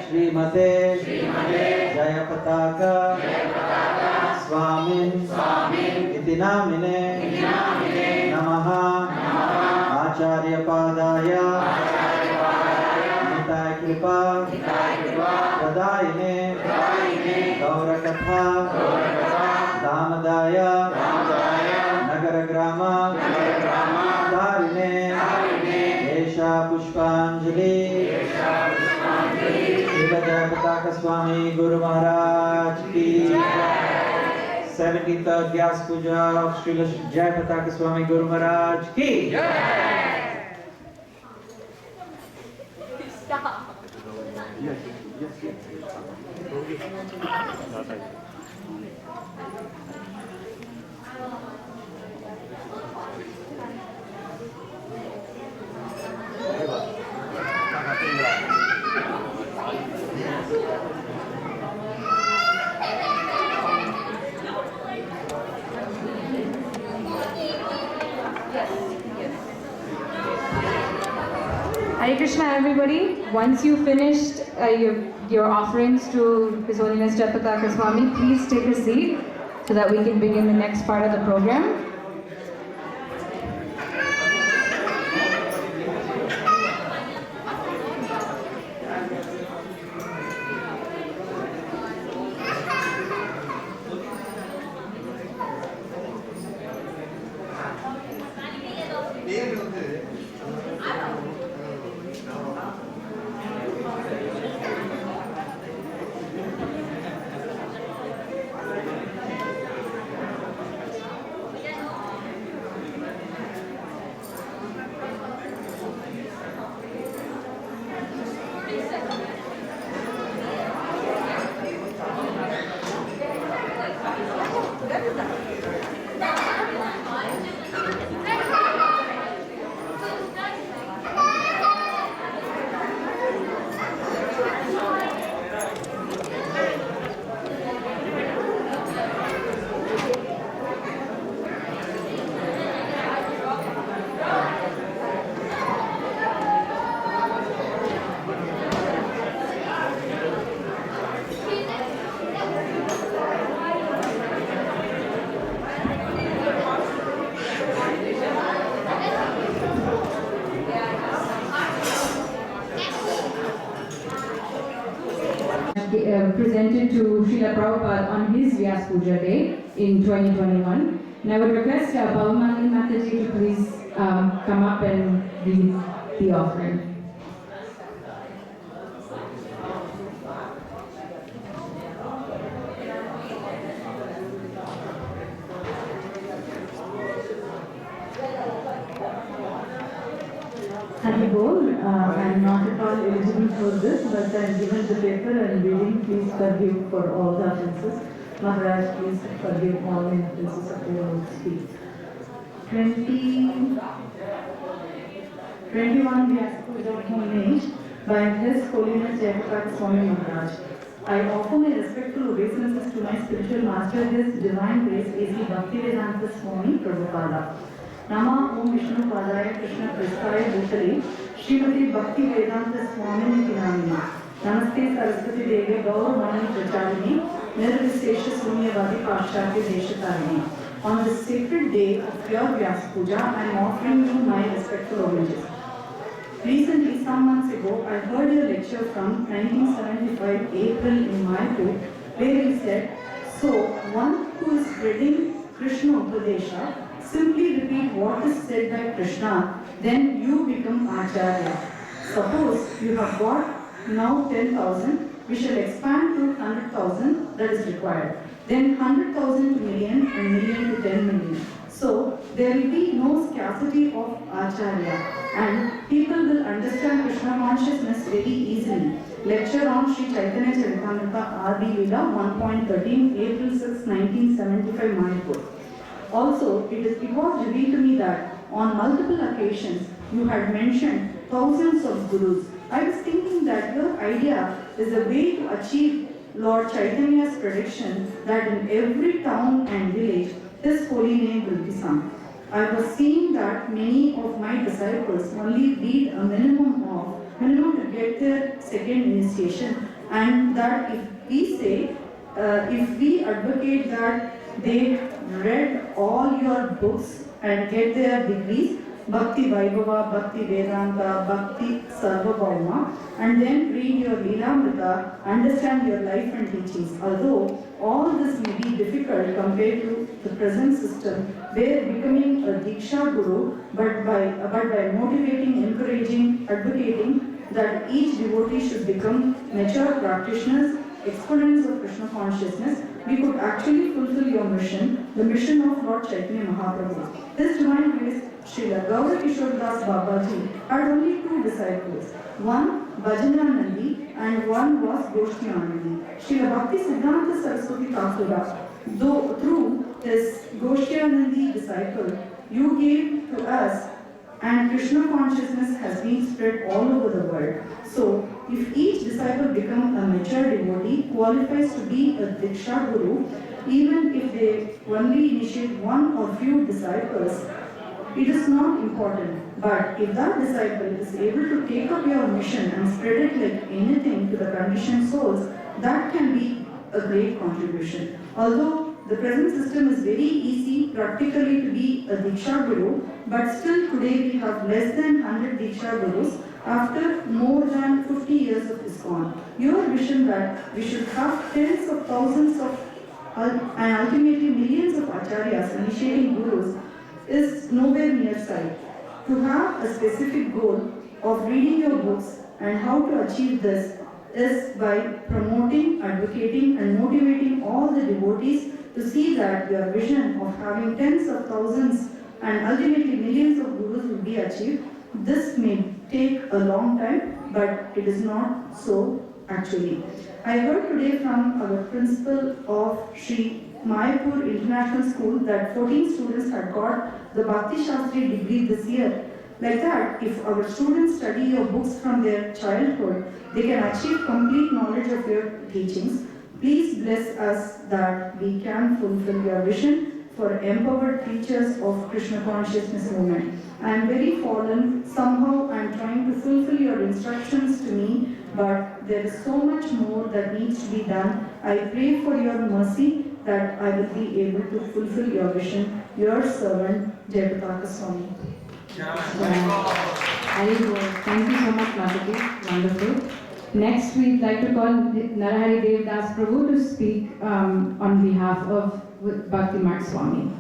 श्रीमते जयपताका स्वामी इति नामिने नमः आचार्यपादाय निताय कृपा प्रदायिने गौरकथा दामदाय नगरग्राम धारिणे एषा पुष्पांजलि श्री जयपताका स्वामी गुरु महाराज की 73rd Vyasa Puja of Sri Jayapataka Swami Guru Maharaj ki Hare Krishna, everybody. Once you finished your offerings to His Holiness Jayapataka Swami, please take a seat so that we can begin the next part of the program. presented to Srila Prabhupada on his Vyasa Puja Day in 2021. And I would request Bhavamani Mataji to please come up and lead the offering. I am not at all eligible for this, but I am given the paper and reading. Please forgive for all the offences. Maharaj, please forgive all the offences of your speech. 21 Vyasa Puja homage by His Holiness Jayapataka Swami Maharaj. I offer my respectful obeisances to my spiritual master, His Divine Grace A.C. Bhaktivedanta Swami Prabhupada. Nama Om Vishnu Padaya Krishna Prasthaya Bhutale Srimati Bhakti Vedanta Swami Nityanamini Namaste Saraswati Devi Gauravani Pracharini Nirvishesha Sunyavadi Pashchatya Deshatarini. On this sacred day of your Vyasa Puja, I am offering you my respectful homages. Recently, some months ago, I heard your lecture from 1975 April in Mayapur, where he said, so one who is spreading Krishna Upadesha, simply repeat what is said by Krishna, then you become Acharya. Suppose you have got now 10,000, we shall expand to 100,000, that is required. Then 100,000 to million and million to 10 million. So there will be no scarcity of Acharya and people will understand Krishna consciousness very easily. Lecture on Sri Chaitanya Charitamrita Adi Lila 1.13 April 6, 1975 Mayapur. Also, it was revealed to me that on multiple occasions you had mentioned thousands of gurus. I was thinking that your idea is a way to achieve Lord Chaitanya's prediction that in every town and village His holy name will be sung. I was seeing that many of my disciples only read a minimum to get their second initiation, and that if we advocate that they read all your books and get their degrees, Bhakti Vaibhava, Bhakti Vedanta, Bhakti Sarvabhauma, and then read your Leelamrita, understand your life and teachings. Although all this may be difficult compared to the present system, where becoming a Diksha Guru, but by motivating, encouraging, advocating that each devotee should become mature practitioners, exponents of Krishna consciousness, we could actually fulfill your mission, the mission of Lord Chaitanya Mahaprabhu. His Divine Grace, Srila Gaura Kishore Das Babaji, had only two disciples. One, Bhajananandi, and one was Goshtiyanandi. Srila Bhakti Siddhanta Saraswati Thakura, though through his Goshtiyanandi disciple, you gave to us, and Krishna consciousness has been spread all over the world. So, if each disciple becomes a mature devotee, qualifies to be a Diksha Guru, even if they only initiate one or few disciples, it is not important. But if that disciple is able to take up your mission and spread it like anything to the conditioned souls, that can be a great contribution. Although the present system is very easy practically to be a Diksha Guru, but still today we have less than 100 Diksha Gurus after more than 50 years of Iskcon. Your vision that we should have tens of thousands of and ultimately millions of Acharyas initiating Gurus is nowhere near sight. To have a specific goal of reading your books and how to achieve this is by promoting, advocating and motivating all the devotees to see that your vision of having tens of thousands and ultimately millions of Gurus will be achieved. This may take a long time, but it is not so actually. I heard today from our principal of Sri Mayapur International School that 14 students had got the Bhakti Shastri degree this year. Like that, if our students study your books from their childhood, they can achieve complete knowledge of your teachings. Please bless us that we can fulfill your vision for empowered teachers of Krishna consciousness movement. I am very fallen. Somehow I am trying to fulfill your instructions to me, but there is so much more that needs to be done. I pray for your mercy that I will be able to fulfill your vision. Your servant, Jayapataka Swami. Thank you so much, Mataji. Wonderful. Next, we'd like to call Narahari Dev Das Prabhu to speak on behalf of Bhakti Mark Swami.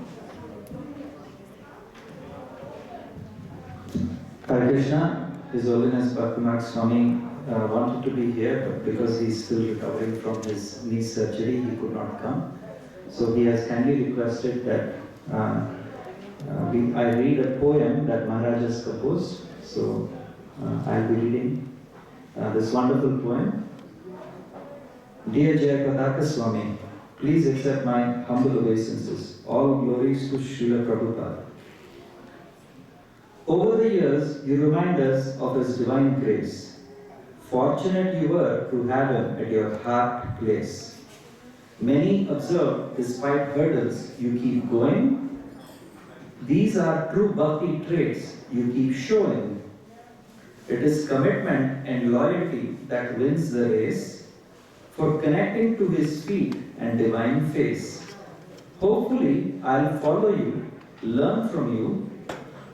Hare Krishna, His Holiness Bhakti Mark Swami wanted to be here, but because he's still recovering from his knee surgery, he could not come. So he has kindly requested that I read a poem that Maharaj has composed. So I'll be reading this wonderful poem. Dear Jayapataka Swami, please accept my humble obeisances. All glories to Srila Prabhupada. Over the years, you remind us of His divine grace. Fortunate you were to have Him at your heart place. Many observe, despite hurdles, you keep going. These are true bhakti traits you keep showing. It is commitment and loyalty that wins the race, for connecting to His feet and divine face. Hopefully, I'll follow you, learn from you.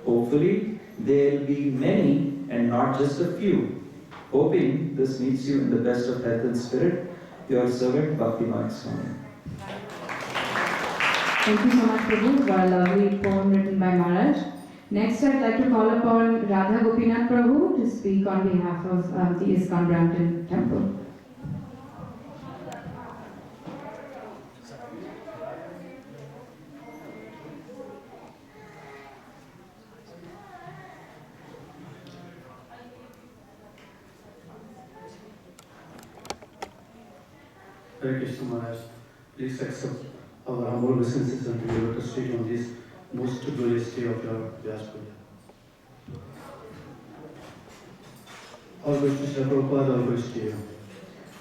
Hopefully, there'll be many and not just a few. Hoping this meets you in the best of health and spirit, your servant Bhakti Mark Swami. Thank you so much, Prabhu, for a lovely poem written by Maharaj. Next, I'd like to call upon Radha Gopinath Prabhu to speak on behalf of the Iskcon Brampton Temple. Hare Krishna Maharaj, please accept our humble obeisances and your lotus feet on this most glorious day of your Vyasa Puja. All glories to Srila Prabhupada, all glories to you.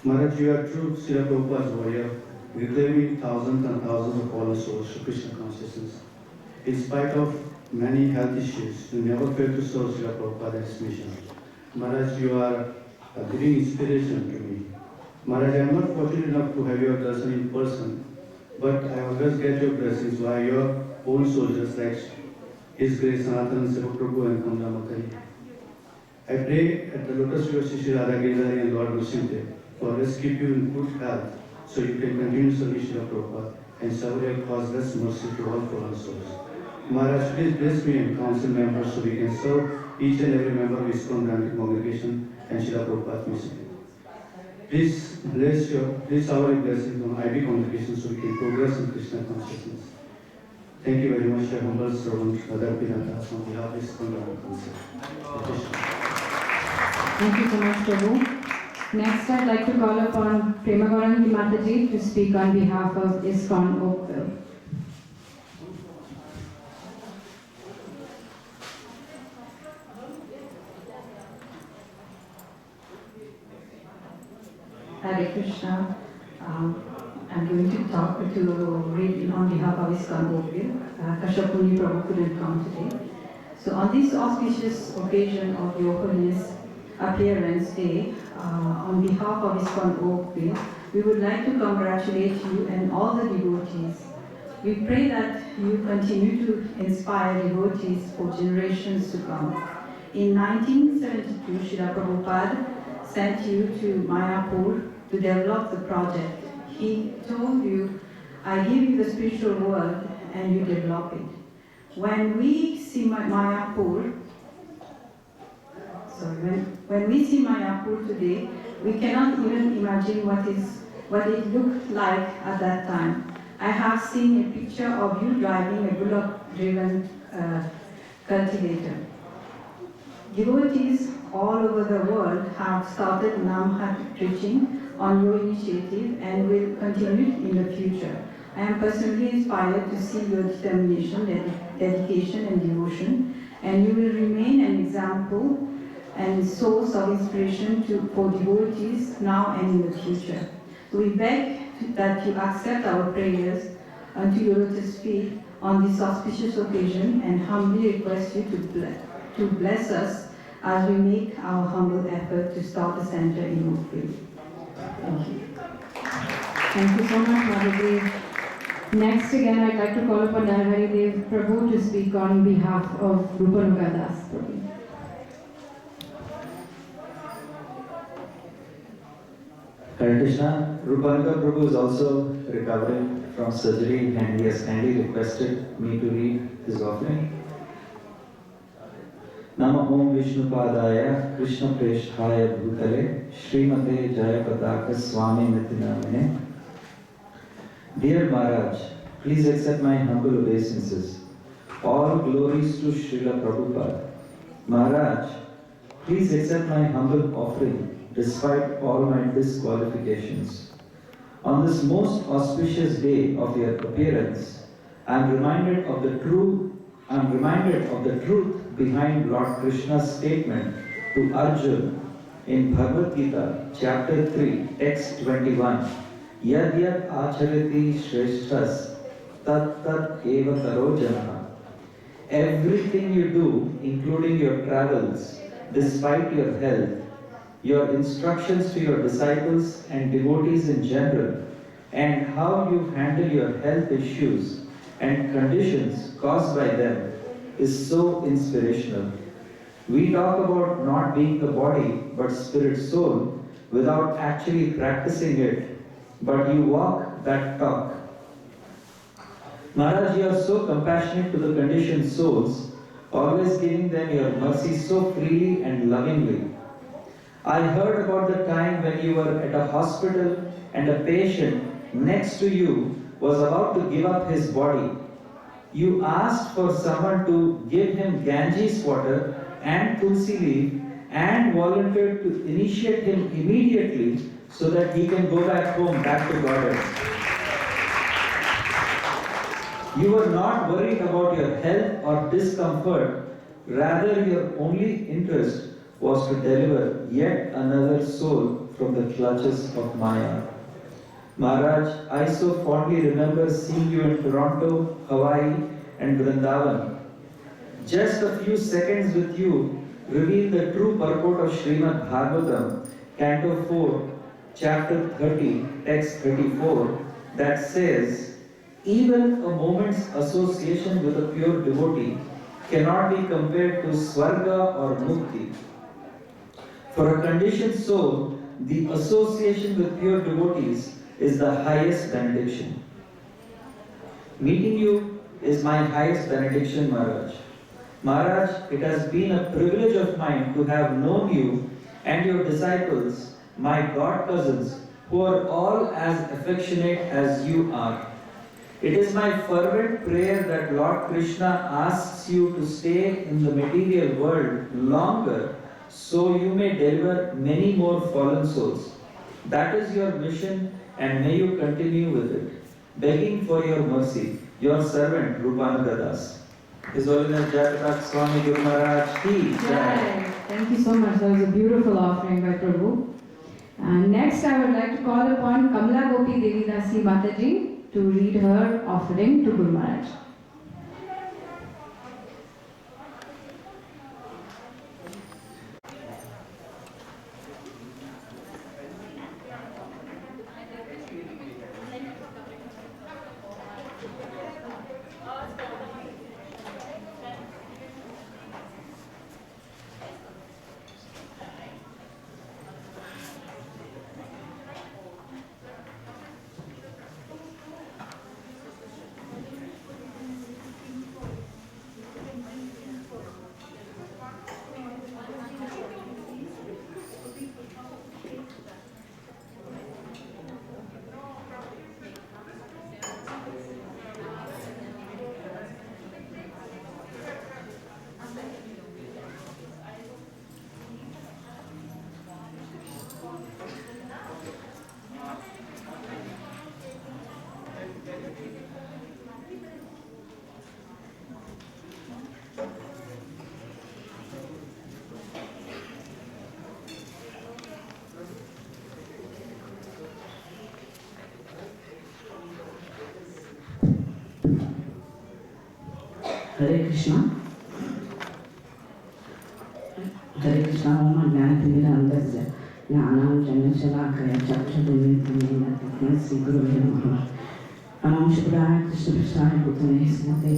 Maharaj, you are true Srila Prabhupada's warrior, reclaiming thousands and thousands of fallen souls to Krishna consciousness. In spite of many health issues, you never failed to serve Srila Prabhupada and his mission. Maharaj, you are a living inspiration to me. Maharaj, I am not fortunate enough to have your darshan in person, but I always get your blessings via your own soldiers like His Grace Sanatana Seva Prabhu and Kamla Matai. I pray at the lotus feet of Shri Radha Giridhari and Lord Nrsimha to always keep you in good health so you can continue serving Srila Prabhupada and serve your causeless mercy to all fallen souls. Maharaj, please bless me and council members so we can serve each and every member of Iskcon Brampton congregation and Srila Prabhupada's mission. Please bless our blessings on IB congregation so we can progress in Krishna consciousness. Thank you very much, your humble servant, Radha Gopinath, on behalf of Iskcon Brampton Council. Thank you so much, Prabhu. Next, I'd like to call upon Premagaurangi Mataji to speak on behalf of Iskcon Oakville. Hare Krishna. I'm going to read on behalf of Iskcon Oakville. Kashapuni Prabhu couldn't come today. So on this auspicious occasion of Your Holiness Appearance Day, on behalf of Iskcon Oakville, we would like to congratulate you and all the devotees. We pray that you continue to inspire devotees for generations to come. In 1972, Srila Prabhupada sent you to Mayapur to develop the project. He told you, I give you the spiritual world and you develop it. When we see Mayapur today, we cannot even imagine what it looked like at that time. I have seen a picture of you driving a bullock-driven cultivator. Devotees all over the world have started Namhat preaching on your initiative and will continue in the future. I am personally inspired to see your determination, dedication and devotion, and you will remain an example and source of inspiration for devotees now and in the future. So we beg that you accept our prayers unto your lotus feet on this auspicious occasion and humbly request you to bless us as we make our humble effort to start a center in Oakville. Thank you. Thank you so much, Madhavi. Next, again, I'd like to call upon Narahari Dev Prabhu to speak on behalf of Rupanuga Das Prabhu. Hare Krishna, Rupanaka Prabhu is also recovering from surgery and he has kindly requested me to read his offering. Nama Om Vishnu Padaya Krishna Presthaya Bhutale Srimate Jayapataka Swami Nitinamine. Dear Maharaj, please accept my humble obeisances. All glories to Srila Prabhupada. Maharaj, please accept my humble offering despite all my disqualifications. On this most auspicious day of your appearance, I am reminded of the truth behind Lord Krishna's statement to Arjuna in Bhagavad Gita, chapter 3, text 21. Yad yad acharati shreshthas tat tat eva taro janaha. Everything you do, including your travels, despite your health, your instructions to your disciples and devotees in general, and how you handle your health issues and conditions caused by them is so inspirational. We talk about not being the body but spirit soul without actually practicing it, but you walk that talk. Maharaj, you are so compassionate to the conditioned souls, always giving them your mercy so freely and lovingly. I heard about the time when you were at a hospital and a patient next to you was about to give up his body. You asked for someone to give him Ganges water and tulsi leaf and volunteered to initiate him immediately so that he can go back home, back to Godhead. You were not worried about your health or discomfort, rather your only interest was to deliver yet another soul from the clutches of Maya. Maharaj, I so fondly remember seeing you in Toronto, Hawaii and Vrindavan. Just a few seconds with you reveal the true purport of Srimad Bhagavatam, Canto 4, Chapter 30, Text 34, that says, even a moment's association with a pure devotee cannot be compared to Swarga or Mukti. For a conditioned soul, the association with pure devotees is the highest benediction. Meeting you is my highest benediction, Maharaj. Maharaj, it has been a privilege of mine to have known you and your disciples, my god cousins, who are all as affectionate as you are. It is my fervent prayer that Lord Krishna asks you to stay in the material world longer so you may deliver many more fallen souls. That is your mission and may you continue with it. Begging for your mercy, your servant Rupanaka Das. His Holiness Jayapataka Swami Guru Maharaj Ki Jai. Thank you so much. That was a beautiful offering by Prabhu. And next I would like to call upon Kamla Gopi Devi Dasi Mataji to read her offering to Guru Maharaj. Hare Krishna. Hare Krishna, Om Jnanatimira Andasya Jnanam Janachalakaya Chakshadunitana Tatmasi Guruvaya Namaha. Namam Shubhaya Krishna Prasaya Bhutane Srimate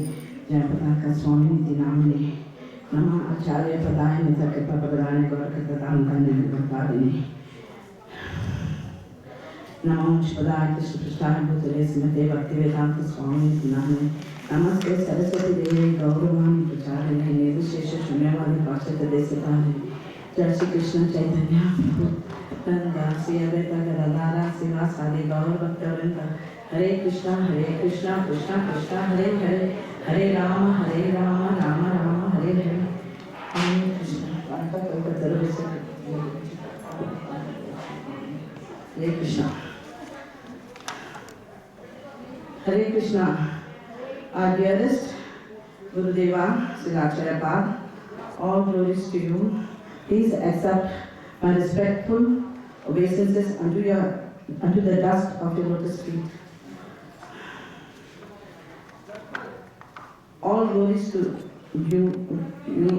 Jayapataka Swami Nitinamine. Nama Acharya Padaya Nitha Kripa Padarane Gaurkata Dantane Vipapadine. Namo Shpadaya Krishna Bhutale Smate Bhaktivedanta Swami Name Namaste Saraswati Devi Gauravani Pracharine Nirvishesha Shunyavadi Pachata Desatane Jai Shri Krishna Chaitanya Prabhu Nanda Siyaveta Radhara Sivasadi Gaur Bhaktavinda Hare Krishna Krishna Krishna Hare Hare Hare Rama Rama Rama Hare Hare Hare Krishna Hare Krishna Hare Krishna. Our dearest Gurudeva, Sri H.H.Jayapataka, all glories to you. Please accept my respectful obeisances unto the dust of your lotus feet. All glories to you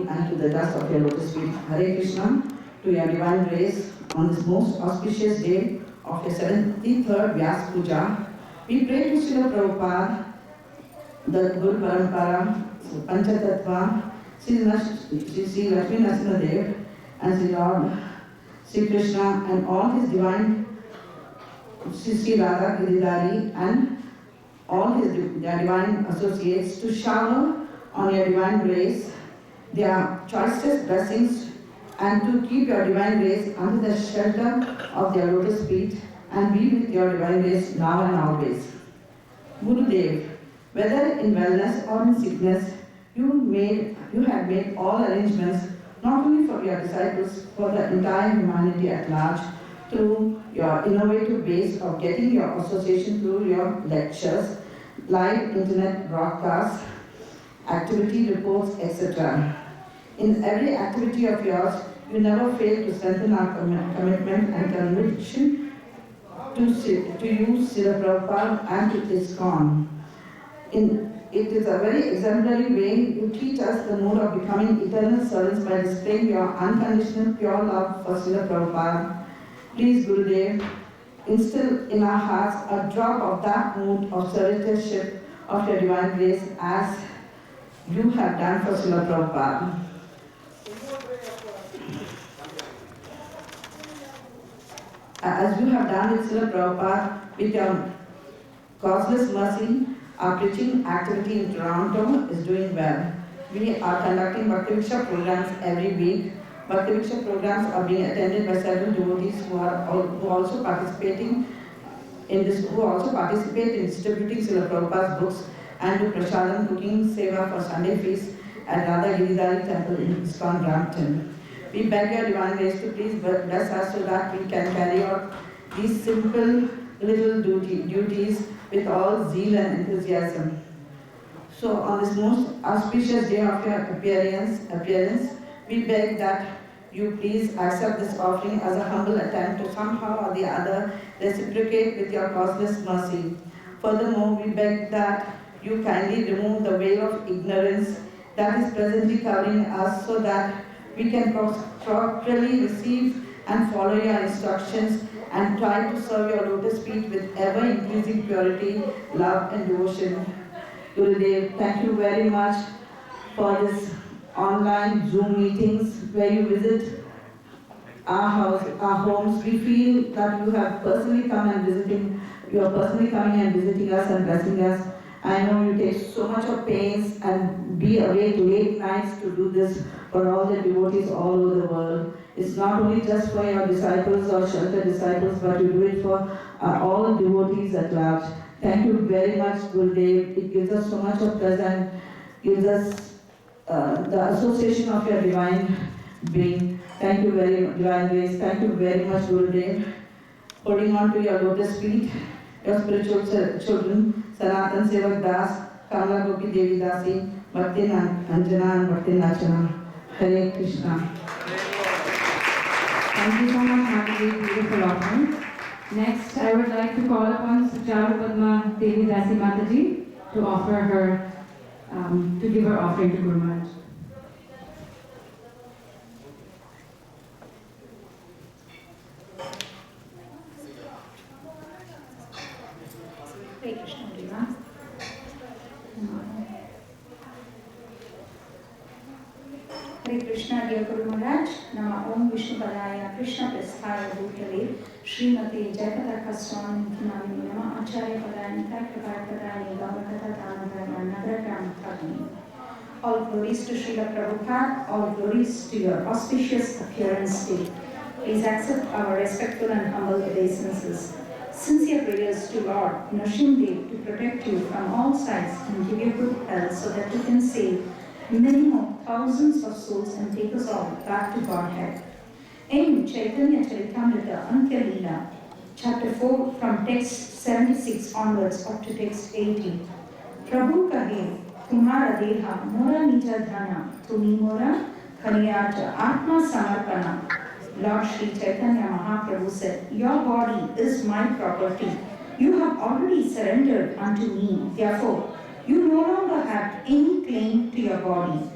and to the dust of your lotus feet. Hare Krishna, to your divine grace on this most auspicious day of your 73rd Vyasa Puja. We pray to Srila Prabhupada, the Guru Parampara, Panchatattva, Sri Lakshmi Narasimhadev, and Sri Lord Sri Krishna, and all his divine Sri Radha Giridhari, and all his divine associates, to shower on your divine grace their choicest blessings, and to keep your divine grace under the shelter of their lotus feet, and be with your divine grace now and always. Gurudev, whether in wellness or in sickness, you have made all arrangements, not only for your disciples, for the entire humanity at large, through your innovative ways of getting your association through your lectures, live internet broadcasts, activity reports, etc. In every activity of yours, you never fail to strengthen our commitment and conviction to use Srila Prabhupada and to Iskcon. It is a very exemplary way you teach us the mode of becoming eternal servants by displaying your unconditional pure love for Srila Prabhupada. Please, Gurudev, instill in our hearts a drop of that mood of servitorship of your divine grace as you have done for Srila Prabhupada. As you have done with Srila Prabhupada, with your causeless mercy, our preaching activity in Toronto is doing well. We are conducting Bhakti Viksha programs every week. Bhakti Viksha programs are being attended by several devotees who also participate in distributing Srila Prabhupada's books and do prasadam cooking seva for Sunday feasts at Radha Giridhari Temple in Iskcon, Brampton. We beg your divine grace to please bless us so that we can carry out these simple little duties with all zeal and enthusiasm. So on this most auspicious day of your appearance, we beg that you please accept this offering as a humble attempt to somehow or the other reciprocate with your causeless mercy. Furthermore, we beg that you kindly remove the veil of ignorance that is presently covering us so that we can properly receive and follow your instructions and try to serve your lotus feet with ever-increasing purity, love and devotion. Gurudev, thank you very much for this online Zoom meetings where you visit our homes. We feel that you are personally coming and visiting us and blessing us. I know you take so much of pains and be awake late nights to do this for all the devotees all over the world. It's not only just for your disciples or shelter disciples, but you do it for all devotees at large. Thank you very much, Gurudev. It gives us so much of pleasure and gives us the association of your divine being. Thank you very much, divine grace. Thank you very much, Gurudev. Holding on to your lotus feet, your spiritual children, Sanatan Sevak Das, Kamla Gopi Devi Dasi, Bhakti Anjana and Bhakti Nachana. Hare Krishna. Thank you so much, Mataji. Beautiful offering. Next, I would like to call upon Sucharu Padma Devi Dasi Mataji to offer her, to give her offering to Guru Maharaj. Hare Krishna, everyone. Hare Krishna, dear Guru Maharaj. Nama Om Vishnu Padaya Krishna Prasthaya Bhutale, Srimati Jayapataka Swami Kinami Nama Acharya Padani Kakakar Padani Gavakata Tanadharma Nagaram Padani. All glories to Srila Prabhupada, all glories to your auspicious appearance day. Please accept our respectful and humble obeisances. Sincere prayers to Lord Nrsimhadev to protect you from all sides and give you good health so that you can save many more thousands of souls and take us all back to Godhead. In Chaitanya Charitamrita Ankya Leela, chapter 4 from text 76 onwards up to text 80. Prabhu kahe, tumhara deha, mora nija dhana, tumi mora khaniyaja, atma samarpana. Lord Sri Chaitanya Mahaprabhu said, your body is my property. You have already surrendered unto me. Therefore, you no longer have any claim to your body.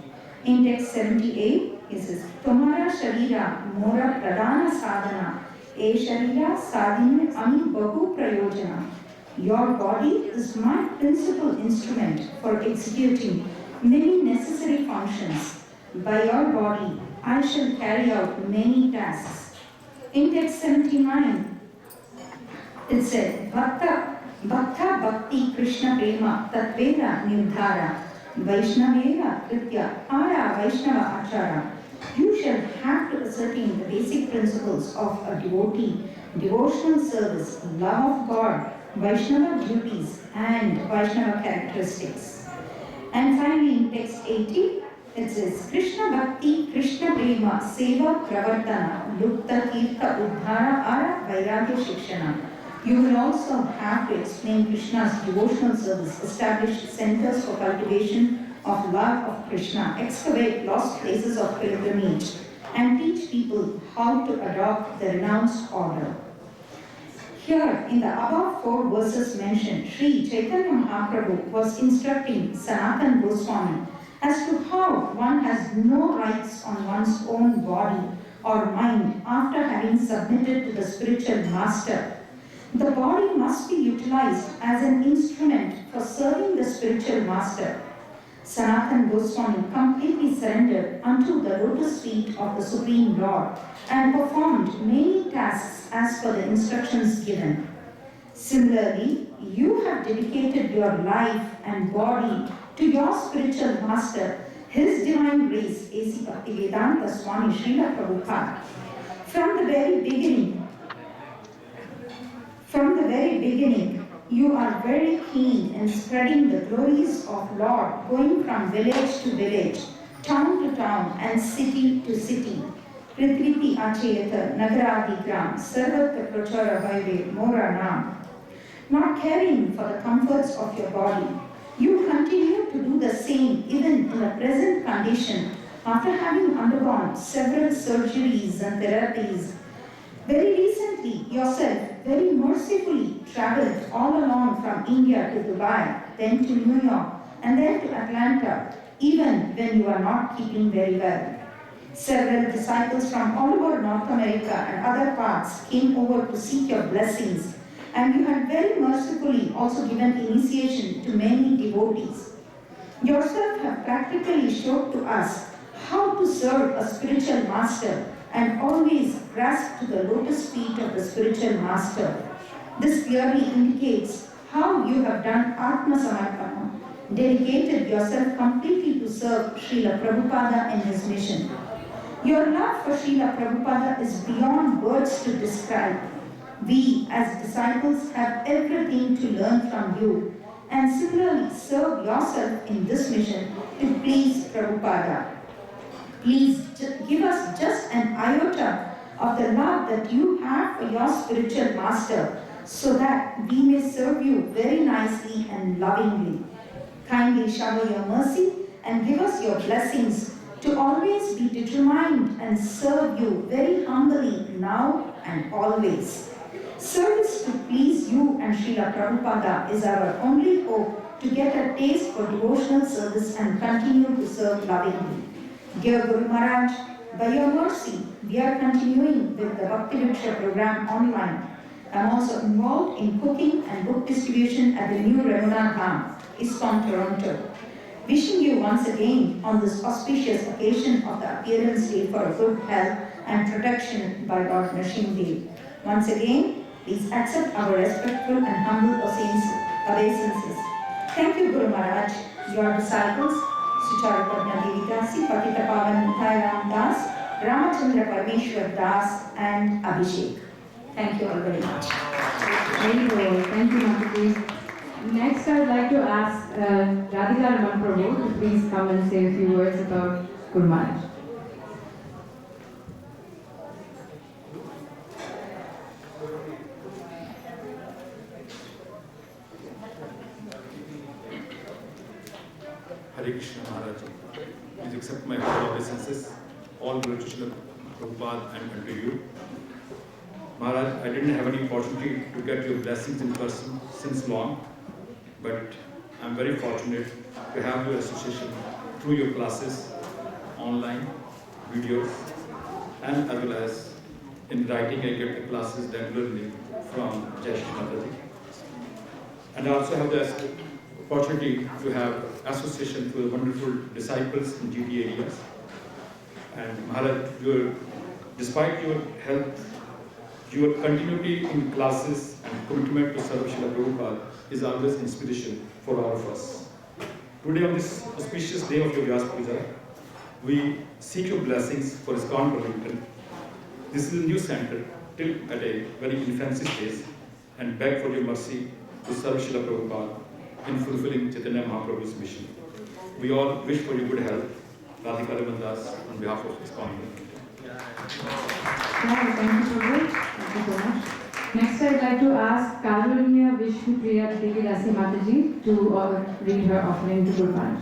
In text 78, it says, Tomara Sharira Mora Pradana Sadhana, E Sharira Sadhine Ami Bahu Prayojana. Your body is my principal instrument for executing many necessary functions. By your body, I shall carry out many tasks. In text 79, it said, Bhakta Bhakti Krishna Prema Tatveda Nirdhara Vaishnavera Kritya Ara Vaishnava Achara. You shall have to ascertain the basic principles of a devotee, devotional service, love of God, Vaishnava duties and Vaishnava characteristics. And finally in text 80, it says, Krishna Bhakti, Krishna Prema, Seva Pravartana, Lupta Kirta Uddhara Ara Vairagya Shikshana. You will also have to explain Krishna's devotional service, establish centers for cultivation of love of Krishna, excavate lost places of pilgrimage, and teach people how to adopt the renounced order. Here, in the above 4 verses mentioned, Sri Chaitanya Mahaprabhu was instructing Sanatana Goswami as to how one has no rights on one's own body or mind after having submitted to the spiritual master. The body must be utilized as an instrument for serving the spiritual master. Sanatana Goswami completely surrendered unto the lotus feet of the Supreme Lord and performed many tasks as per the instructions given. Similarly, you have dedicated your life and body to your spiritual master, His Divine Grace, A.C. Bhaktivedanta Swami Srila Prabhupada. From the very beginning, you are very keen in spreading the glories of Lord, going from village to village, town to town, and city to city. Pritriti Achayata Nagaradi Gram, Sarvatra Prachara Highway, Mora Nam. Not caring for the comforts of your body, you continue to do the same even in the present condition after having undergone several surgeries and therapies. Very recently, yourself very mercifully traveled all along from India to Dubai, then to New York, and then to Atlanta, even when you are not keeping very well. Several disciples from all over North America and other parts came over to seek your blessings, and you had very mercifully also given initiation to many devotees. Yourself have practically showed to us how to serve a spiritual master and always grasp to the lotus feet of the spiritual master. This clearly indicates how you have done Atma Samarpana, dedicated yourself completely to serve Srila Prabhupada in his mission. Your love for Srila Prabhupada is beyond words to describe. We as disciples have everything to learn from you and similarly serve yourself in this mission to please Prabhupada. Please give us just an iota of the love that you have for your spiritual master so that we may serve you very nicely and lovingly. Kindly shower your mercy and give us your blessings to always be determined and serve you very humbly now and always. Service to please you and Srila Prabhupada is our only hope to get a taste for devotional service and continue to serve lovingly. Dear Guru Maharaj, by your mercy, we are continuing with the Bhakti Vriksha program online. I am also involved in cooking and book distribution at the new Ramana Dham, Iskcon, Toronto. Wishing you once again on this auspicious occasion of the appearance day for good health and protection by Lord Nrsimhadev. Once again, please accept our respectful and humble obeisances. Thank you, Guru Maharaj, your disciples, Sucharapatna Devi Dasi, Patita Pavan Thairam Das, Ramachandra Parmeshwar Das, and Abhishek. Thank you all very much. Very well. Thank you, Mataji. Next, I would like to ask Radhika Raman Prabhu to please come and say a few words about Guru Maharaj. Hare Krishna Maharaj. Please accept my humble obeisances, all glory to Srila Prabhupada and unto you. Maharaj, I didn't have any opportunity to get your blessings in person since long, but I'm very fortunate to have your association through your classes, online, videos, and as well as in writing. I get the classes regularly from Jai Shri Mataji. And I also have the opportunity to have association with wonderful disciples in GT areas. And Maharaj, despite your health, your continuity in classes and commitment to serve Srila Prabhupada is always inspiration for all of us. Today, on this auspicious day of your Vyasa Puja, we seek your blessings for Iskcon Brampton. This is a new center till at a very infancy stage, and beg for your mercy to serve Srila Prabhupada in fulfilling Chaitanya Mahaprabhu's mission. We all wish for your good health. Radhika Raman Das on behalf of Iskcon. Thank you, Prabhu. Thank you so much. Next, I'd like to ask Karunya Vishnupriya Devi Dasi Mataji to read her offering to Guru Maharaj.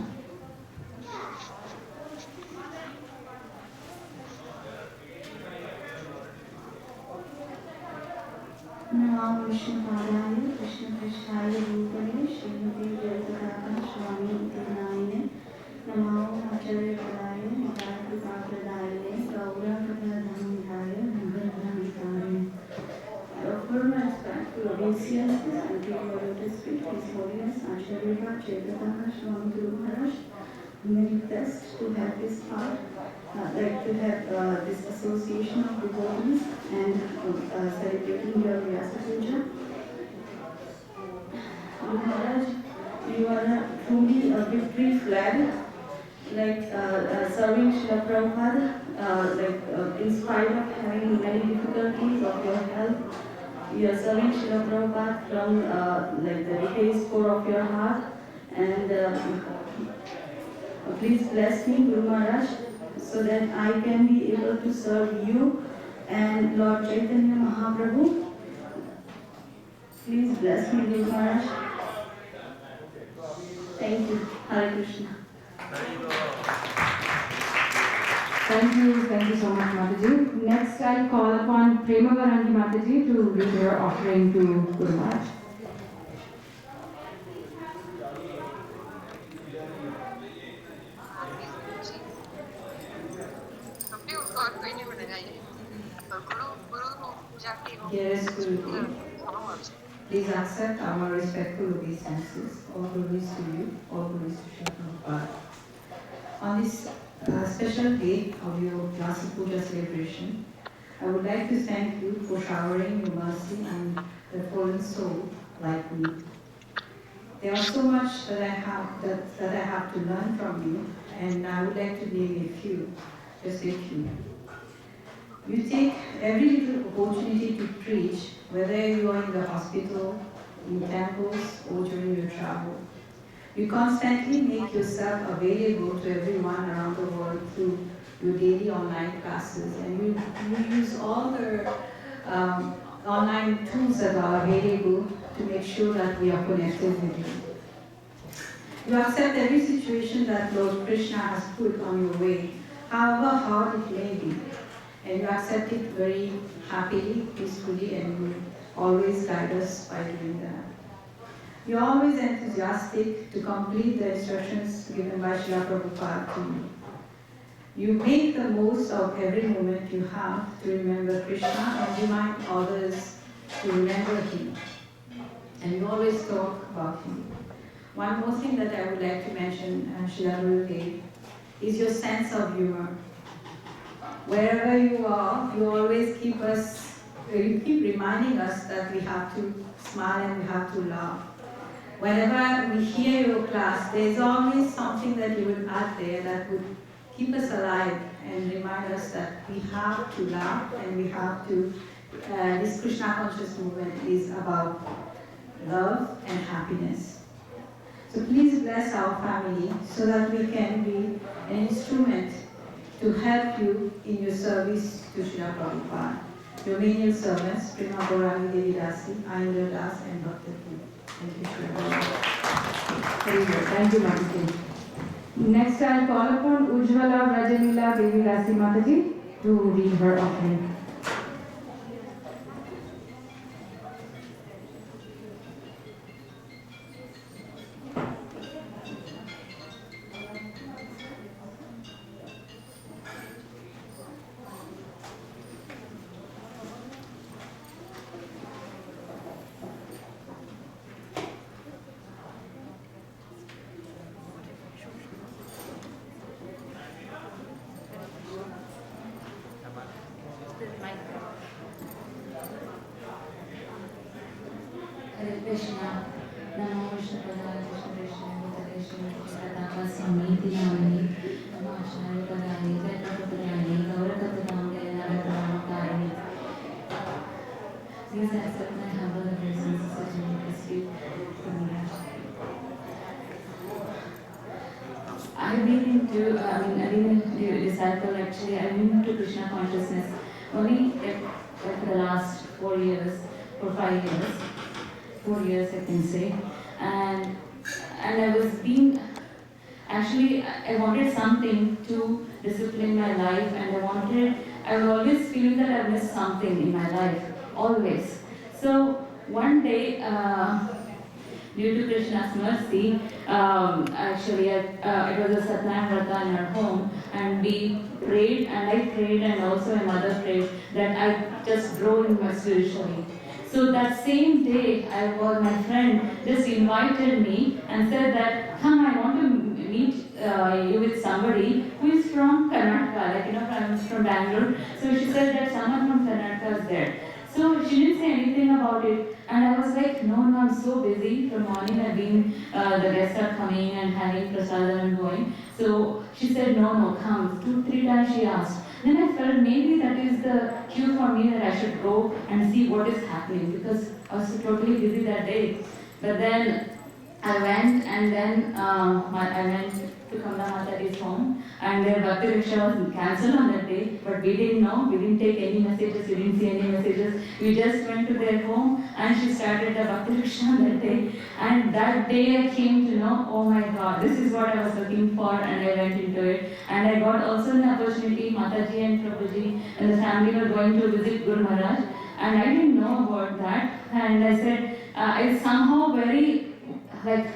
Namo Vishnu Padaya, Krishna Krishnaya Rupane, Srimati Jayapataka, Swami Nayane, Namo Acharya Padaya, Nitati Papradayane, Gaura Pradhamidaya, Nagardhamidaya. I offer my respectful obeisances and take your lotus feet, His Holiness H.H.Jayapataka, Swami Guru Maharaj, may request to have this part, like to have this association of devotees and celebrating your Vyasa Puja. Guru Maharaj, you are truly a victory flag, like serving Srila Prabhupada, in spite of having many difficulties of your health. You are serving Srila Prabhupada from like the deepest core of your heart, and please bless me, Guru Maharaj, so that I can be able to serve you and Lord Chaitanya Mahaprabhu. Please bless me, Guru Maharaj. Thank you. Hare Krishna. Thank you so much, Mataji. Next, I'll call upon Premavarangi Mataji to read her offering to Guru Maharaj. Dearest Guruji, please accept our respectful obeisances. All glories to you, all glories to Srila Prabhupada. On this special day of your Vyasa Puja celebration, I would like to thank you for showering your mercy on the fallen soul like me. There is so much that I have to learn from you, and I would like to name a few, just a few. You take every little opportunity to preach, whether you are in the hospital, in temples, or during your travel. You constantly make yourself available to everyone around the world through your daily online classes, and you use all the online tools that are available to make sure that we are connected with you. You accept every situation that Lord Krishna has put on your way, however hard it may be. And you accept it very happily, peacefully, and you always guide us by doing that. You're always enthusiastic to complete the instructions given by Srila Prabhupada to you. You make the most of every moment you have to remember Krishna and remind others to remember Him. And you always talk about Him. One more thing that I would like to mention, Srila Gurudev, is your sense of humor. wherever you are, you always keep reminding us that we have to smile and we have to laugh. Whenever we hear your class, there's always something that you would add there that would keep us alive and remind us that we have to laugh and we have to, this Krishna conscious movement is about love and happiness. So please bless our family so that we can be an instrument to help you in your service to Srila Prabhupada. Your menial servants, Prima Gaurani Devi Dasi, Ayendra Das and Bhakta. Thank you, Srila. Very good. Thank you, Mataji. Next, I'll call upon Ujjwala Rajanila Devi Dasi Mataji to read her offering. Hare Krishna, Namo Vishnupadaya Krishna Krishna Krishna H.H.Jayapataka Swami Dinamani Namo H.H.Jayapataka Jayapataka Gaurakatadamge Narakaramakarani. Please accept my humble obeisance as I request you from me. I've been into a disciple actually. I've been into Krishna consciousness only for the last 4 years, for 5 years. 4 years I can say, and I was being, actually I wanted something to discipline my life, and I was always feeling that I missed something in my life, always. So one day, due to Krishna's mercy, actually it was a Satnam Vrata in our home, and we prayed, and I prayed, and also my mother prayed, that I just grow in my spiritually. So that same day, my friend just invited me and said that, come, I want to meet you with somebody who is from Karnataka, from Bangalore. So she said that someone from Karnataka is there. So she didn't say anything about it. And I was like, no, I'm so busy. From morning I've been, the guests are coming and having prasadam and going. So she said, no, come. 2-3 times she asked. Then I felt maybe that is the cue for me that I should go and see what is happening, because I was totally busy that day. But then I went, and then I went to Kamla Mataji's home, and their Bhakti Riksha was cancelled on that day, but we didn't know, we didn't take any messages, we didn't see any messages. We just went to their home, and she started the Bhakti Riksha on that day. And that day I came to know, oh my God, this is what I was looking for, and I went into it. And I got also an opportunity, Mataji and Prabhuji and the family were going to visit Guru Maharaj, and I didn't know about that. And I said, I somehow very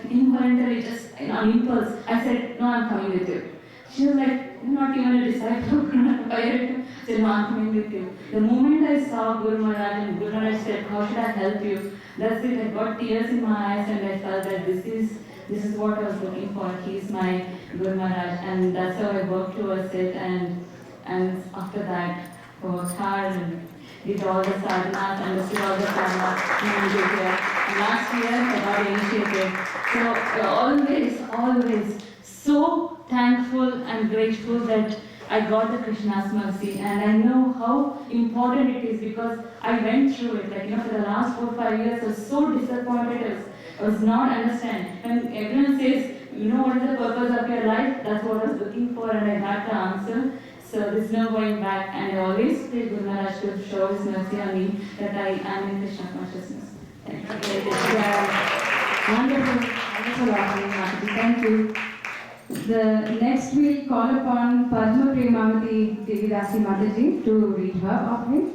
involuntarily, just on impulse, I said, no, I'm coming with you. She was like, not even a disciple, I said, no, I'm coming with you. The moment I saw Guru Maharaj, and Guru Maharaj said, how should I help you? That's it, I got tears in my eyes, and I felt that this is what I was looking for. He's my Guru Maharaj, and that's how I worked towards it. And after that, worked hard and did all the sadhanas, understood all the sadhanas, and last year I got initiated. So always so thankful and grateful that I got the Krishna's mercy, and I know how important it is, because I went through it. For the last 4-5 years I was so disappointed. I was not understanding. When everyone says, what is the purpose of your life? That's what I was looking for, and I got the answer. So there's no going back, and I always pray Guru Maharaj to show his mercy on me, that I am in Krishna consciousness. Thank you. Wonderful offering, Mataji. Thank you. The next we'll call upon Padma Premamati Devi Dasi Mataji to read her offering.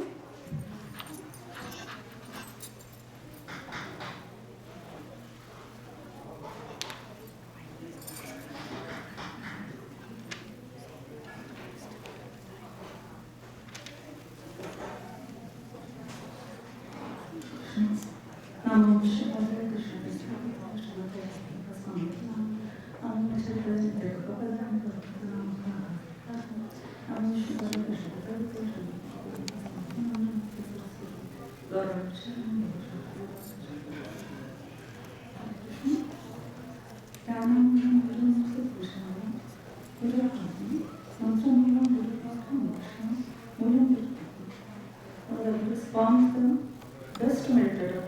Namo Vishnupadaya Krishna Krishna Krishna Krishna Swami Namo Vishnupadaya Krishna Krishna Namo Vishnupadaya Krishna Response the best meditator,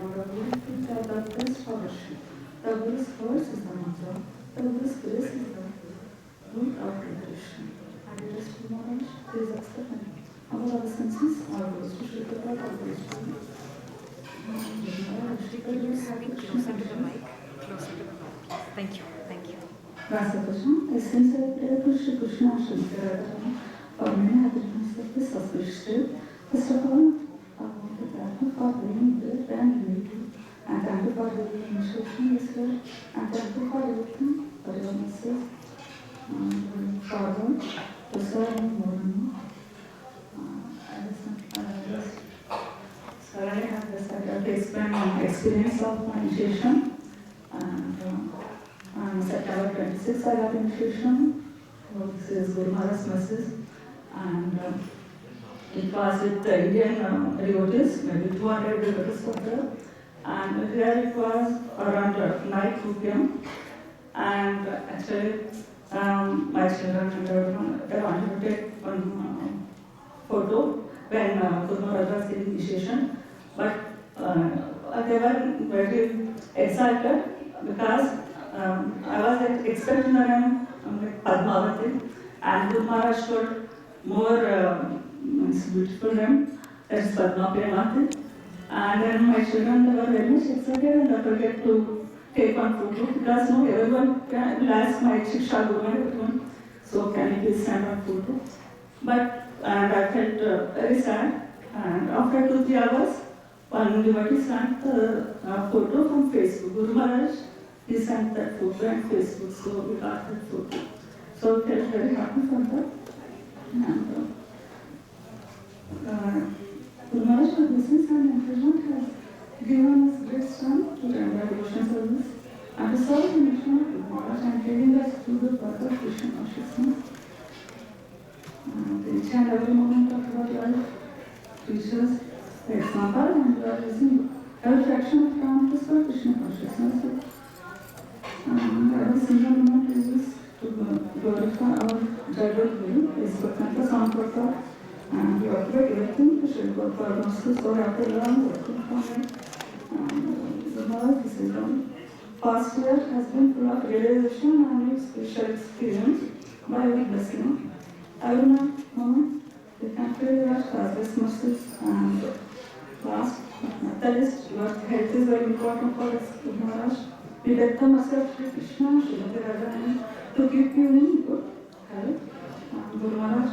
the best scholarship. The Guru's words is the mantra. The Guru's grace is the root of liberation. And it is to knowledge, please accept and our other senses are those who should be taught of those who Having closer to the mic. Closer to the mic. Thank you. Thank you. Vyasa Krishna, essence of prayer to Shri Krishna Shankaradharana. For many have been this auspicious. First of all, I want to thank you for bringing this and unity. And thank you for the initiation this year. And thank you for everything, for your message. And forward to serve more and more. So I have decided to explain my experience of my initiation. And on September 26th, I got initiation. So this is Guru Maharaj's message. And it was with the Indian devotees, maybe 200 devotees were there. And here it was around night 2 p.m. And actually, my children and everyone, they wanted to take one photo when Guru Maharaj was in initiation. But they were very excited because I was expecting the name like Padmavati, and Guru Maharaj told more beautiful name, that's Padma Premati. And then my children, they were very much excited and they forget to take one photo because no, everyone will ask my Shiksha Guru and everyone, so can you please stand on photo? But, and I felt very sad. And after 2-3 hours, one devotee sent the photo from Facebook. Guru Maharaj, he sent that photo on Facebook, so we got that photo. So we felt very happy for that. And Guru Maharaj, for business and encouragement, has given us great strength to render devotion service and to serve the mission of Guru Maharaj and leading us through the path of Krishna consciousness. Each and every moment of our life teaches the example, and we are using every fraction of time to serve Krishna consciousness. Every single moment we use to glorify our Jayapataka Guru, Iskcon, and we operate everything to Sri Prabhupada Master, so after long working from it. And the Maharaj, this is done. Past year has been full of realization and spiritual experience by your blessing. Every moment we can feel your causeless mercies and last, that is, your health is very important for us, Guru Maharaj. We beg the mercy of Sri Krishna, Srimati Radharani, to keep you in good health. Guru Maharaj,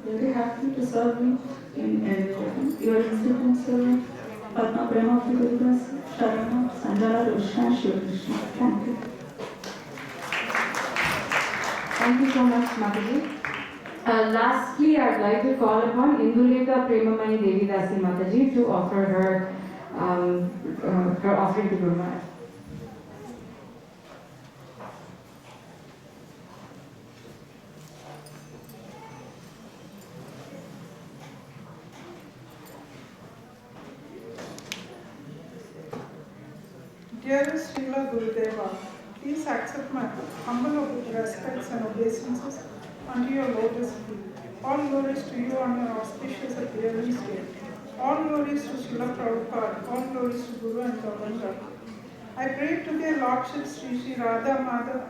very happy to serve you in everything. Your incident servant, Padma Premati Gurudas, Sharana, Sanjala, Rushna, Shiva Krishna. Thank you. Thank you so much, Mataji. Lastly, I'd like to call upon Induleka Premamani Devi Dasi Mataji to offer her her offering to Guru Maharaj. Dearest Srila Gurudeva, please accept my humble respects and obeisances unto your lotus feet. All glories to you on your auspicious appearance day. All glories to Srila Prabhupada. All glories to Guru and Govinda. I pray to their Lordship Sri Radha Madhav,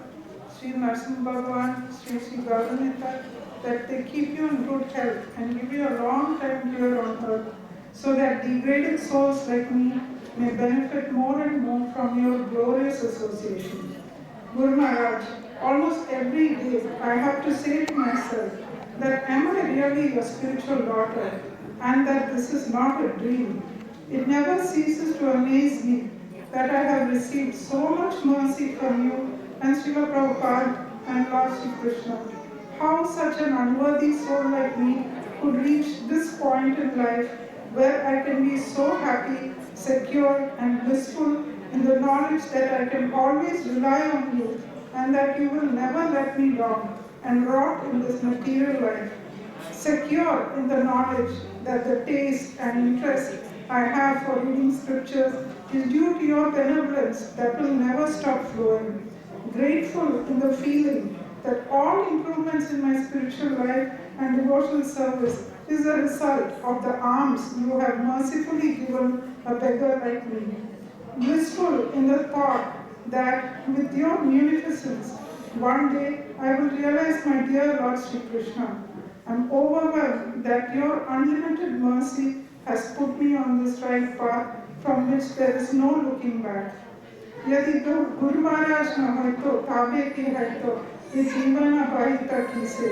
Sri Narsimha Bhagavan, Sri Gaurunita, that they keep you in good health and give you a long time here on earth, so that degraded souls like me may benefit more and more from your glorious association. Guru Maharaj, almost every day I have to say to myself that am I really your spiritual daughter, and that this is not a dream. It never ceases to amaze me that I have received so much mercy from you and Srila Prabhupada and Lord Sri Krishna. How such an unworthy soul like me could reach this point in life where I can be so happy, secure and blissful in the knowledge that I can always rely on you and that you will never let me down and rot in this material life. Secure in the knowledge that the taste and interest I have for reading scriptures is due to your benevolence that will never stop flowing. Grateful in the feeling that all improvements in my spiritual life and devotional service is a result of the alms you have mercifully given a beggar like me. Blissful in the thought that with your munificence, one day I will realize my dear Lord Sri Krishna. I am overwhelmed that your unlimited mercy has put me on this right path from which there is no looking back. यदि तो गुरु महाराज न हो तो काबे के है तो ये जीवन भाई तक ही से.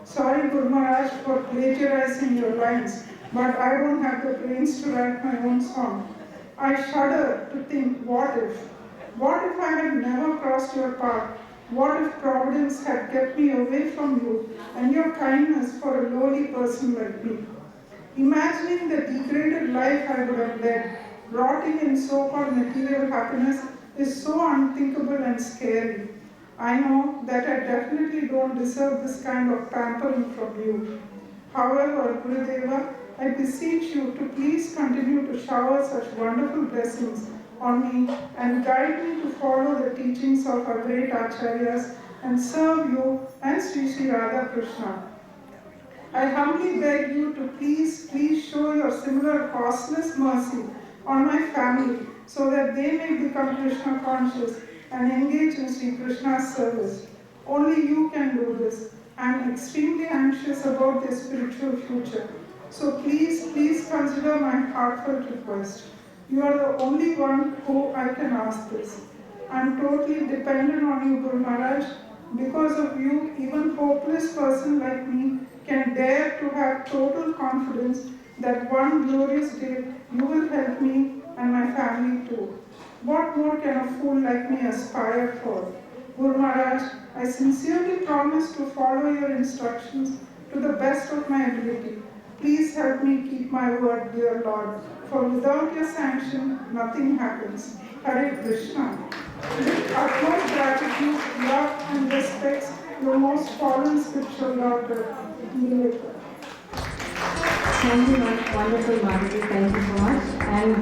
Sorry Guru Maharaj for plagiarizing your lines, but I don't have the brains to write my own song. I shudder to think, what if? What if I had never crossed your path? What if Providence had kept me away from you and your kindness for a lowly person like me? Imagining the degraded life I would have led, rotting in so-called material happiness, is so unthinkable and scary. I know that I definitely don't deserve this kind of pampering from you. However, Gurudeva, I beseech you to please continue to shower such wonderful blessings on me and guide me to follow the teachings of our great Acharyas and serve you and Sri Sri Radha Krishna. I humbly beg you to please show your similar costless mercy on my family so that they may become Krishna conscious and engage in Sri Krishna's service. Only you can do this. I am extremely anxious about their spiritual future. So please consider my heartfelt request. You are the only one who I can ask this. I am totally dependent on you, Guru Maharaj. Because of you, even hopeless person like me can dare to have total confidence that one glorious day you will help me and my family too. What more can a fool like me aspire for? Guru Maharaj, I sincerely promise to follow your instructions to the best of my ability. Please help me keep my word, dear Lord, for without your sanction, nothing happens. Hare Krishna. With utmost gratitude, love and respects, your most fallen spiritual daughter, Nilekha. Thank you, wonderful Madhuri. Thank you so much. And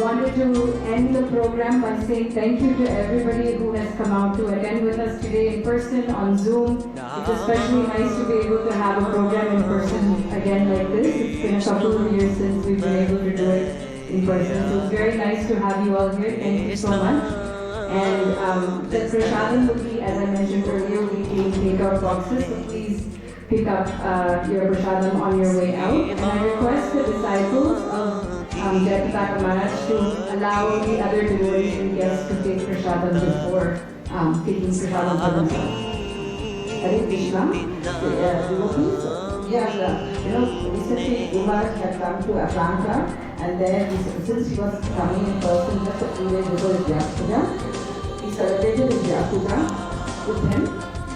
wanted to end the program by saying thank you to everybody who has come out to attend with us today in person, on Zoom. It's especially nice to be able to have a program in person again like this. It's been a couple of years since we've been able to do it in person. So it's very nice to have you all here. Thank you so much. And the prasadam will be, as I mentioned earlier, we came take-out boxes, so please pick up your prasadam on your way out. And I request the disciples of H.H.Jayapataka Maharaj to allow the other devotees and guests to take prasadam before taking prasadam for themselves. Hare Krishna. Devotees, recently Maharaj had come to Atlanta, and then since he was coming in person just a few days before his Vyasa, he celebrated his Vyasa with him.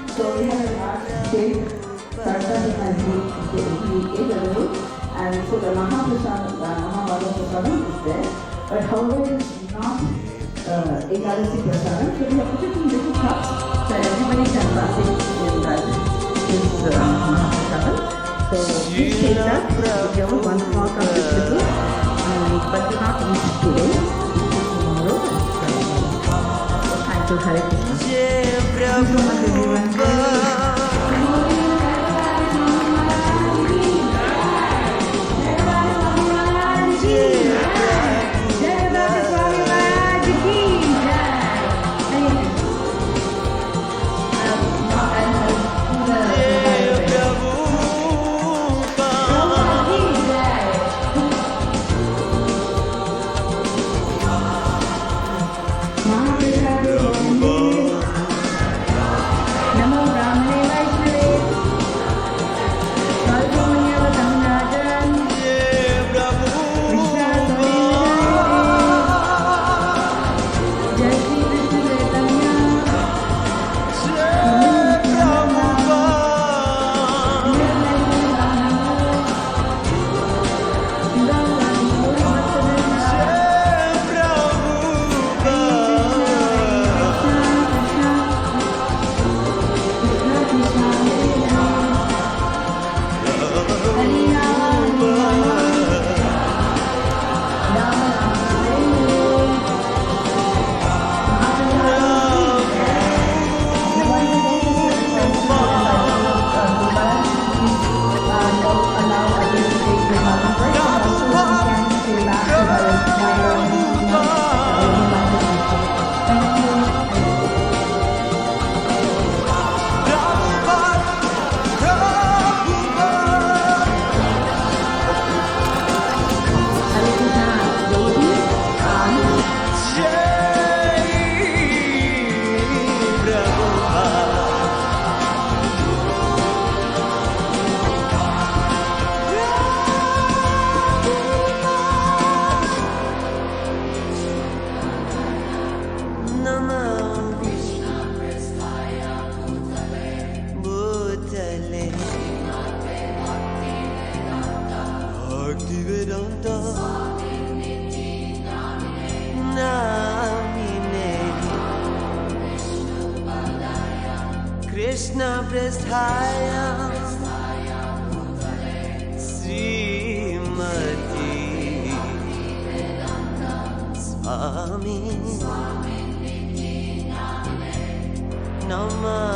So we had a large cake, Sarkar and he ate a little, and so the Mahabharata Prasadam is there, but however it is not Ekadasi Prasadam, so we have put it in little cups so everybody can partake in that this Mahabharata. So please take that, if you have one small cup is little, but do not eat today, tomorrow. Thank you, Hare Krishna. Thank you so much everyone. Bhaktivedanta Namine Krishna Prasthaya Srimati Swami Namah